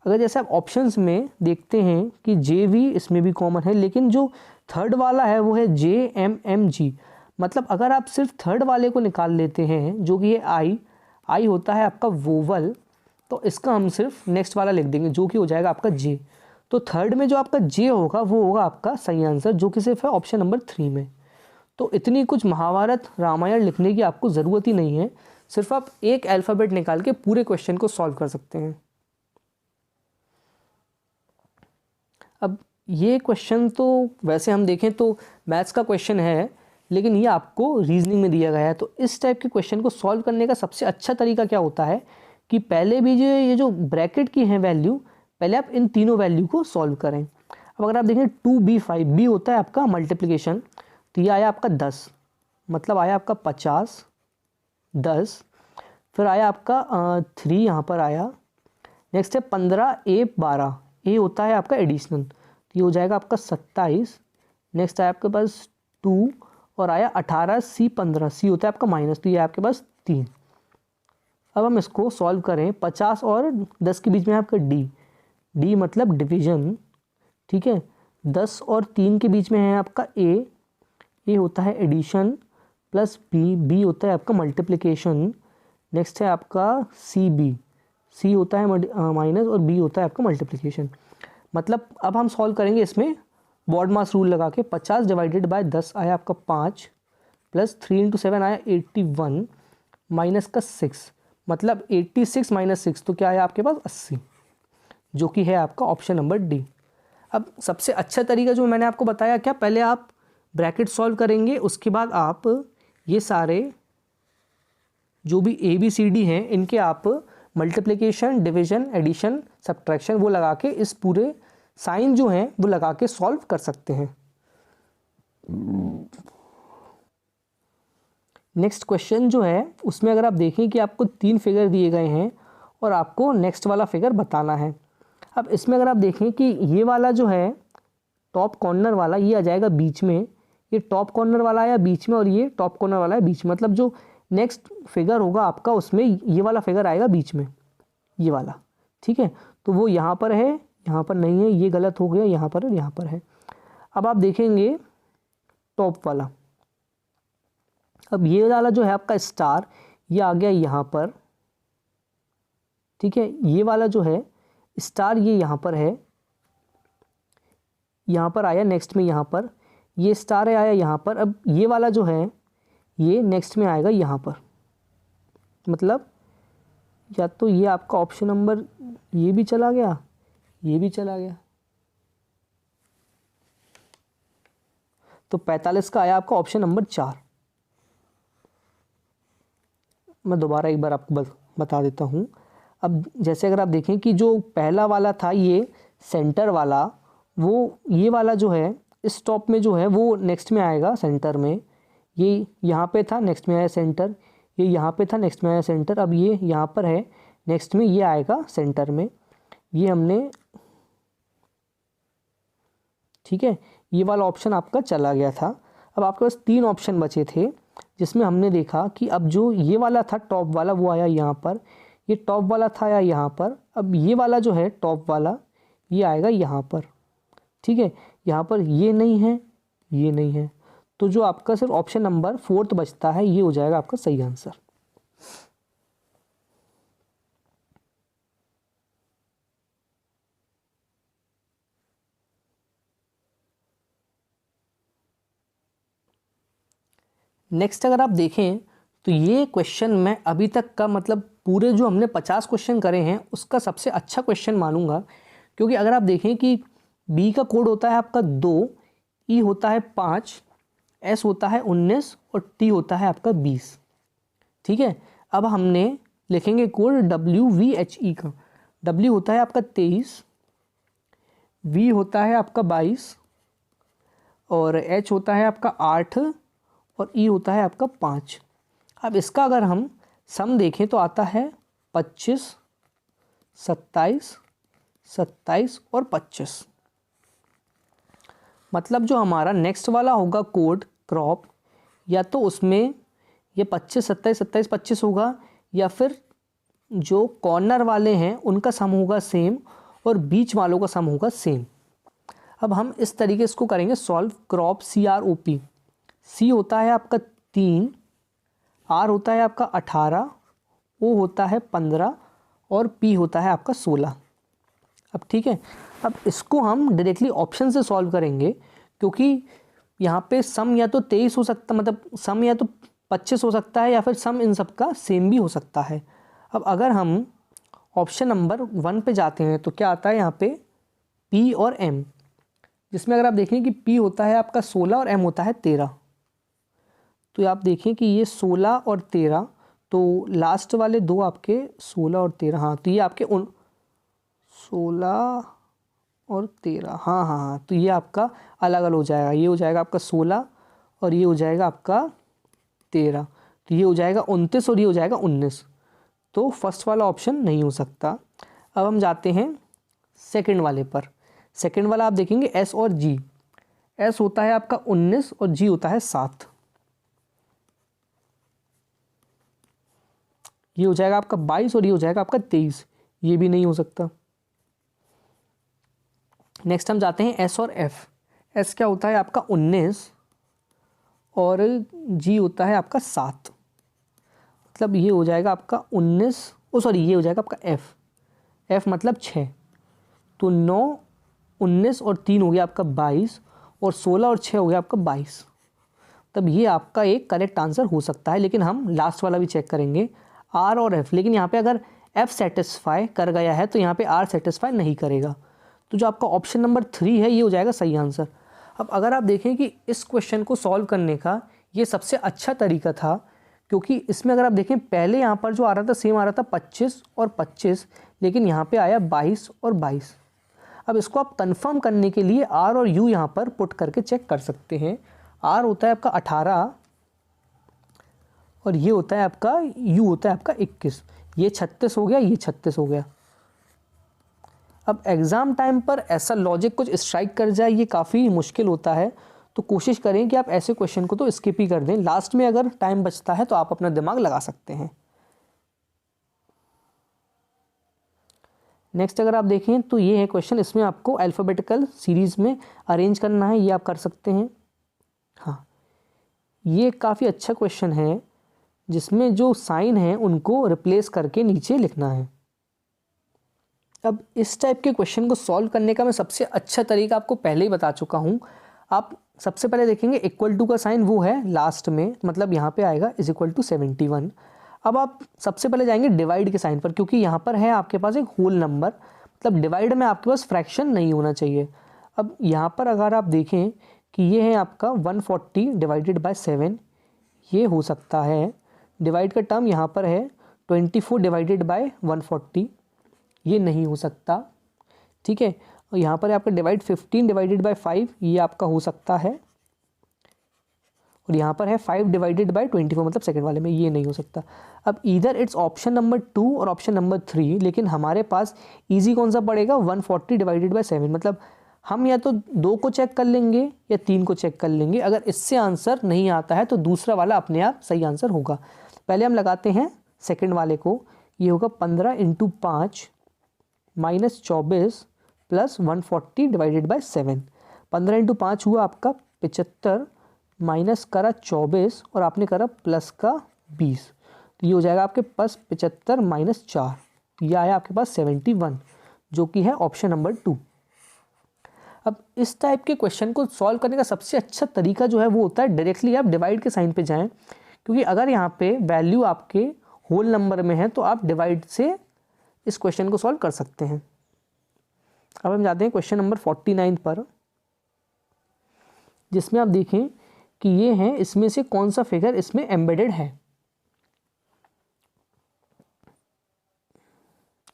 अगर जैसे आप ऑप्शंस में देखते हैं कि JV इसमें भी कॉमन है, लेकिन जो थर्ड वाला है वो है JMMG, मतलब अगर आप सिर्फ थर्ड वाले को निकाल लेते हैं जो कि है I होता है आपका वोवल, तो इसका हम सिर्फ नेक्स्ट वाला लिख देंगे जो कि हो जाएगा आपका J। तो थर्ड में जो आपका J होगा वो होगा आपका सही आंसर, जो कि सिर्फ है ऑप्शन नंबर 3 में। तो इतनी कुछ महाभारत रामायण लिखने की आपको ज़रूरत ही नहीं है, सिर्फ आप एक अल्फ़ाबेट निकाल के पूरे क्वेश्चन को सॉल्व कर सकते हैं। अब ये क्वेश्चन तो वैसे हम देखें तो मैथ्स का क्वेश्चन है, लेकिन ये आपको रीजनिंग में दिया गया है। तो इस टाइप के क्वेश्चन को सॉल्व करने का सबसे अच्छा तरीका क्या होता है कि पहले भी ये जो ब्रैकेट की हैं वैल्यू, पहले आप इन तीनों वैल्यू को सॉल्व करें। अब अगर आप देखें 2B5, B होता है आपका मल्टीप्लिकेशन, तो ये आया आपका 10, मतलब आया आपका 50, 10, फिर आया आपका 3 यहाँ पर आया। नेक्स्ट है 15, A 12, A होता है आपका एडिशनल, तो ये हो जाएगा आपका 27। नेक्स्ट आया आपके पास 2 और आया 18, C 15, C होता है आपका माइनस, तो ये आपके पास 3। अब हम इसको सॉल्व करें, 50 और 10 के बीच में आपका D मतलब डिवीजन, ठीक है। 10 और 3 के बीच में है आपका A होता है एडिशन, प्लस B होता है आपका मल्टीप्लिकेशन। नेक्स्ट है आपका C होता है माइनस और B होता है आपका मल्टीप्लिकेशन। मतलब अब हम सॉल्व करेंगे इसमें बॉड मास रूल लगा के। 50 डिवाइडेड बाय 10 आया आपका 5, प्लस 3 × 7 आया 81, माइनस का 6, मतलब 86 माइनस 6, तो क्या आया आपके पास 80, जो कि है आपका ऑप्शन नंबर D। अब सबसे अच्छा तरीका जो मैंने आपको बताया, क्या पहले आप ब्रैकेट सॉल्व करेंगे, उसके बाद आप ये सारे जो भी ABCD हैं इनके आप मल्टीप्लिकेशन, डिवीजन, एडिशन, सब्ट्रैक्शन वो लगा के इस पूरे साइन जो है वो लगा के सॉल्व कर सकते हैं। नेक्स्ट क्वेश्चन जो है उसमें अगर आप देखें कि आपको 3 फिगर दिए गए हैं और आपको नेक्स्ट वाला फिगर बताना है। अब इसमें अगर आप देखें कि ये वाला जो है टॉप कॉर्नर वाला ये आ जाएगा बीच में, ये टॉप कॉर्नर वाला आया बीच में और ये टॉप कॉर्नर वाला है बीच में, मतलब जो नेक्स्ट फिगर होगा आपका उसमें ये वाला फिगर आएगा बीच में, ये वाला, ठीक है। तो वो यहाँ पर है, यहाँ पर नहीं है, ये गलत हो गया, यहाँ पर और यहाँ पर है। अब आप देखेंगे टॉप वाला, अब ये वाला जो है आपका स्टार ये आ गया यहाँ पर, ठीक है। ये वाला जो है स्टार ये यहाँ पर है, यहाँ पर आया नेक्स्ट में, यहाँ पर ये स्टार है आया यहाँ पर। अब ये वाला जो है ये नेक्स्ट में आएगा यहाँ पर, मतलब या तो ये आपका ऑप्शन नंबर ये भी चला गया, ये भी चला गया, तो 45 का आया आपका ऑप्शन नंबर 4। मैं दोबारा एक बार आपको बता देता हूँ। अब जैसे अगर आप देखें कि जो पहला वाला था ये सेंटर वाला, वो ये वाला जो है इस टॉप में जो है वो नेक्स्ट में आएगा सेंटर में, ये यहाँ पे था नेक्स्ट में आया सेंटर, ये यहाँ पे था नेक्स्ट में आया सेंटर, अब ये यहाँ पर है नेक्स्ट में ये आएगा सेंटर में, ये हमने, ठीक है, ये वाला ऑप्शन आपका चला गया था। अब आपके पास 3 ऑप्शन बचे थे जिसमें हमने देखा कि अब जो ये वाला था टॉप वाला वो आया यहाँ पर, ये टॉप वाला था आया यहाँ पर, अब ये वाला जो है टॉप वाला ये आएगा यहाँ पर, ठीक है। यहाँ पर ये नहीं है, ये नहीं है, तो जो आपका सिर्फ ऑप्शन नंबर 4 बचता है ये हो जाएगा आपका सही आंसर। नेक्स्ट अगर आप देखें तो ये क्वेश्चन मैं अभी तक का मतलब पूरे जो हमने 50 क्वेश्चन करे हैं उसका सबसे अच्छा क्वेश्चन मानूंगा, क्योंकि अगर आप देखें कि बी का कोड होता है आपका 2, ई होता है 5, एस होता है 19 और टी होता है आपका 20, ठीक है। अब हमने लिखेंगे कोड WVHE का, W होता है आपका 23, V होता है आपका 22 और H होता है आपका 8 और E होता है आपका 5। अब इसका अगर हम सम देखें तो आता है 25, 27, 27 और 25। मतलब जो हमारा नेक्स्ट वाला होगा कोड क्रॉप, या तो उसमें ये 25, 27, 27, 25 होगा, या फिर जो कॉर्नर वाले हैं उनका सम होगा सेम और बीच वालों का सम होगा सेम। अब हम इस तरीके इसको करेंगे सॉल्व। क्रॉप CROP, C होता है आपका 3, R होता है आपका 18, O होता है 15 और P होता है आपका 16। अब ठीक है, अब इसको हम डायरेक्टली ऑप्शन से सॉल्व करेंगे, क्योंकि यहाँ पे सम या तो 23 हो सकता, मतलब सम या तो 25 हो सकता है, या फिर सम इन सब का सेम भी हो सकता है। अब अगर हम ऑप्शन नंबर 1 पे जाते हैं तो क्या आता है यहाँ पे P और M, जिसमें अगर आप देखें कि P होता है आपका 16 और M होता है 13, तो आप देखें कि ये 16 और 13, तो लास्ट वाले दो आपके 16 और 13, हाँ तो ये आपके 16 और 13, हाँ हाँ हाँ, तो ये आपका अलग अलग हो जाएगा, ये हो जाएगा आपका 16 और ये हो जाएगा आपका 13, तो ये हो जाएगा 29 और ये हो जाएगा 19, तो फर्स्ट वाला ऑप्शन नहीं हो सकता। अब हम जाते हैं सेकंड वाले पर। सेकंड वाला आप देखेंगे S और G, S होता है आपका 19 और G होता है 7, ये हो जाएगा आपका 22 और ये हो जाएगा आपका 23, ये भी नहीं हो सकता। नेक्स्ट हम जाते हैं S और F। S क्या होता है आपका 19 और G होता है आपका 7, मतलब ये हो जाएगा आपका 19, ये हो जाएगा आपका F मतलब 6, तो 9, 19 और 3 हो गया आपका 22 और 16 और 6 हो गया आपका 22। तब ये आपका एक करेक्ट आंसर हो सकता है, लेकिन हम लास्ट वाला भी चेक करेंगे R और F, लेकिन यहाँ पे अगर F सेटिस्फाई कर गया है तो यहाँ पे R सेटिस्फाई नहीं करेगा, तो जो आपका ऑप्शन नंबर 3 है ये हो जाएगा सही आंसर। अब अगर आप देखें कि इस क्वेश्चन को सॉल्व करने का ये सबसे अच्छा तरीका था, क्योंकि इसमें अगर आप देखें पहले यहाँ पर जो आ रहा था सेम आ रहा था 25 और 25, लेकिन यहाँ पे आया 22 और 22। अब इसको आप कंफर्म करने के लिए आर और यू यहाँ पर पुट करके चेक कर सकते हैं। आर होता है आपका 18 और ये होता है आपका यू होता है आपका 21। ये 36 हो गया, ये 36 हो गया। अब एग्ज़ाम टाइम पर ऐसा लॉजिक कुछ स्ट्राइक कर जाए ये काफ़ी मुश्किल होता है, तो कोशिश करें कि आप ऐसे क्वेश्चन को तो स्किप ही कर दें। लास्ट में अगर टाइम बचता है तो आप अपना दिमाग लगा सकते हैं। नेक्स्ट अगर आप देखें तो ये है क्वेश्चन, इसमें आपको अल्फ़ाबेटिकल सीरीज़ में अरेंज करना है, ये आप कर सकते हैं। हाँ, ये काफ़ी अच्छा क्वेश्चन है जिसमें जो साइन है उनको रिप्लेस करके नीचे लिखना है। अब इस टाइप के क्वेश्चन को सॉल्व करने का मैं सबसे अच्छा तरीका आपको पहले ही बता चुका हूँ। आप सबसे पहले देखेंगे इक्वल टू का साइन वो है लास्ट में, मतलब यहाँ पे आएगा इज इक्वल टू 71। अब आप सबसे पहले जाएंगे डिवाइड के साइन पर, क्योंकि यहाँ पर है आपके पास एक होल नंबर, मतलब डिवाइड में आपके पास फ्रैक्शन नहीं होना चाहिए। अब यहाँ पर अगर आप देखें कि ये है आपका 140 डिवाइडेड बाय 7, ये हो सकता है। डिवाइड का टर्म यहाँ पर है 24 डिवाइडेड बाय 140, ये नहीं हो सकता। ठीक है, और यहाँ पर आपका डिवाइड 15 डिवाइडेड बाय 5, ये आपका हो सकता है। और यहाँ पर है 5 डिवाइडेड बाय 24, मतलब सेकंड वाले में ये नहीं हो सकता। अब इधर इट्स ऑप्शन नंबर 2 और ऑप्शन नंबर 3, लेकिन हमारे पास इजी कौन सा पड़ेगा, 140 डिवाइडेड बाय 7, मतलब हम या तो 2 को चेक कर लेंगे या 3 को चेक कर लेंगे। अगर इससे आंसर नहीं आता है तो दूसरा वाला अपने आप सही आंसर होगा। पहले हम लगाते हैं सेकंड वाले को, ये होगा 15 × 5 माइनस 24 प्लस 140 डिवाइडेड बाय 7। 15 × 5 हुआ आपका 75, माइनस करा 24 और आपने करा प्लस का 20, तो ये हो जाएगा आपके पास 75 माइनस 4, ये आया आपके पास 71, जो कि है ऑप्शन नंबर 2। अब इस टाइप के क्वेश्चन को सॉल्व करने का सबसे अच्छा तरीका जो है वो होता है डायरेक्टली आप डिवाइड के साइन पे जाएं, क्योंकि अगर यहाँ पे वैल्यू आपके होल नंबर में है तो आप डिवाइड से इस क्वेश्चन को सॉल्व कर सकते हैं। अब हम जाते हैं क्वेश्चन नंबर 49 पर, जिसमें आप देखें कि ये है, इसमें से कौन सा फिगर इसमें एम्बेडेड है।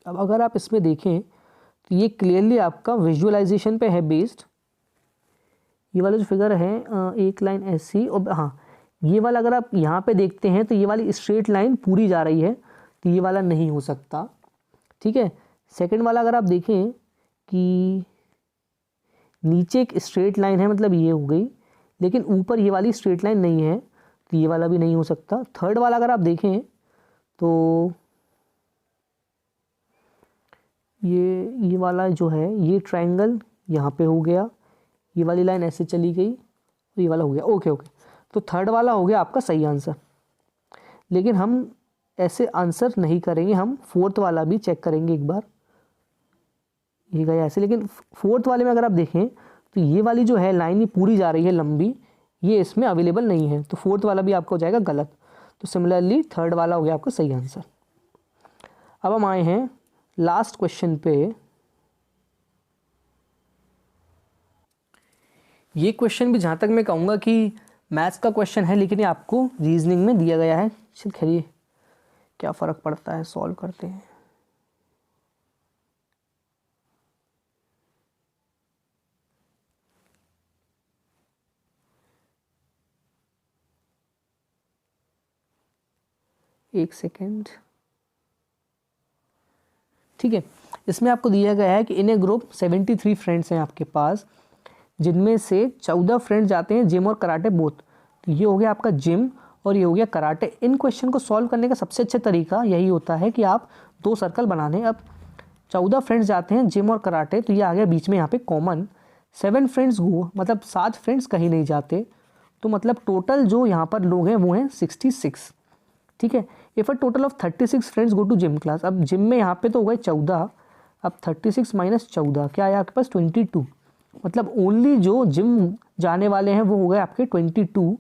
अब अगर आप इसमें देखें तो ये क्लियरली आपका विजुअलाइजेशन पे है बेस्ड। ये वाला जो फिगर है एक लाइन ऐसी, और हाँ ये वाला अगर आप यहाँ पे देखते हैं तो ये वाली स्ट्रेट लाइन पूरी जा रही है, तो ये वाला नहीं हो सकता। ठीक है, सेकंड वाला अगर आप देखें कि नीचे एक स्ट्रेट लाइन है, मतलब ये हो गई, लेकिन ऊपर ये वाली स्ट्रेट लाइन नहीं है, तो ये वाला भी नहीं हो सकता। थर्ड वाला अगर आप देखें तो ये वाला जो है ये ट्रायंगल यहाँ पे हो गया, ये वाली लाइन ऐसे चली गई, तो ये वाला हो गया। ओके, तो थर्ड वाला हो गया आपका सही आंसर। लेकिन हम ऐसे आंसर नहीं करेंगे, हम फोर्थ वाला भी चेक करेंगे एक बार। ये गया ऐसे, लेकिन फोर्थ वाले में अगर आप देखें तो ये वाली जो है लाइन ये पूरी जा रही है लंबी, ये इसमें अवेलेबल नहीं है, तो फोर्थ वाला भी आपका हो जाएगा गलत। तो सिमिलरली थर्ड वाला हो गया आपका सही आंसर। अब हम आए हैं लास्ट क्वेश्चन पे। ये क्वेश्चन भी जहाँ तक मैं कहूँगा कि मैथ्स का क्वेश्चन है, लेकिन ये आपको रीजनिंग में दिया गया है। चल खैर क्या फ़र्क पड़ता है, सॉल्व करते हैं। एक सेकेंड। ठीक है, इसमें आपको दिया गया है कि इन ए ग्रुप 73 फ्रेंड्स हैं आपके पास, जिनमें से 14 फ्रेंड्स जाते हैं जिम और कराटे बोथ। तो ये हो गया आपका जिम और ये हो गया कराटे। इन क्वेश्चन को सॉल्व करने का सबसे अच्छा तरीका यही होता है कि आप 2 सर्कल बना लें। अब 14 फ्रेंड्स जाते हैं जिम और कराटे, तो ये आ गया बीच में यहाँ पे कॉमन। 7 फ्रेंड्स गो, मतलब 7 फ्रेंड्स कहीं नहीं जाते, तो मतलब टोटल जो यहाँ पर लोग हैं वो हैं 66। ठीक है, if a total of 36 friends go to gym class. अब जिम में यहाँ पे तो हो गए 14, अब 36 माइनस 14 क्या आया आपके पास 22, मतलब ओनली जो जिम जाने वाले हैं वो हो गए आपके 22।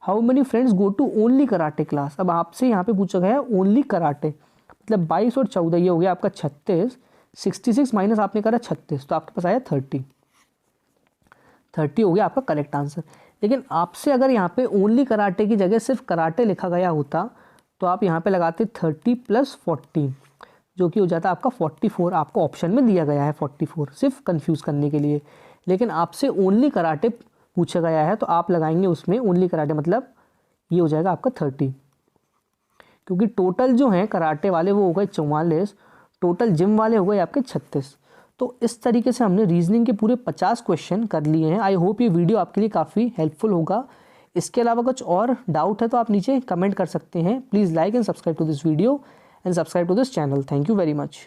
How many friends go to only karate class. अब आपसे यहाँ पे पूछा गया है ओनली कराटे, मतलब 22 और 14 ये हो गया आपका 36। 66 माइनस आपने करा 36, तो आपके पास आया 30 हो गया आपका करेक्ट आंसर। लेकिन आपसे अगर यहाँ पे ओनली कराटे की जगह सिर्फ कराटे लिखा गया होता तो आप यहाँ पे लगाते 30 + 14, जो कि हो जाता है आपका 44। आपको ऑप्शन में दिया गया है 44 सिर्फ कंफ्यूज करने के लिए, लेकिन आपसे ओनली कराटे पूछा गया है तो आप लगाएंगे उसमें ओनली कराटे, मतलब ये हो जाएगा आपका 30, क्योंकि टोटल जो है कराटे वाले वो हो गए 44, टोटल जिम वाले हो गए आपके 36। तो इस तरीके से हमने रीजनिंग के पूरे 50 क्वेश्चन कर लिए हैं। आई होप ये वीडियो आपके लिए काफ़ी हेल्पफुल होगा। इसके अलावा कुछ और डाउट है तो आप नीचे कमेंट कर सकते हैं। Please like and subscribe to this video and subscribe to this channel. Thank you very much.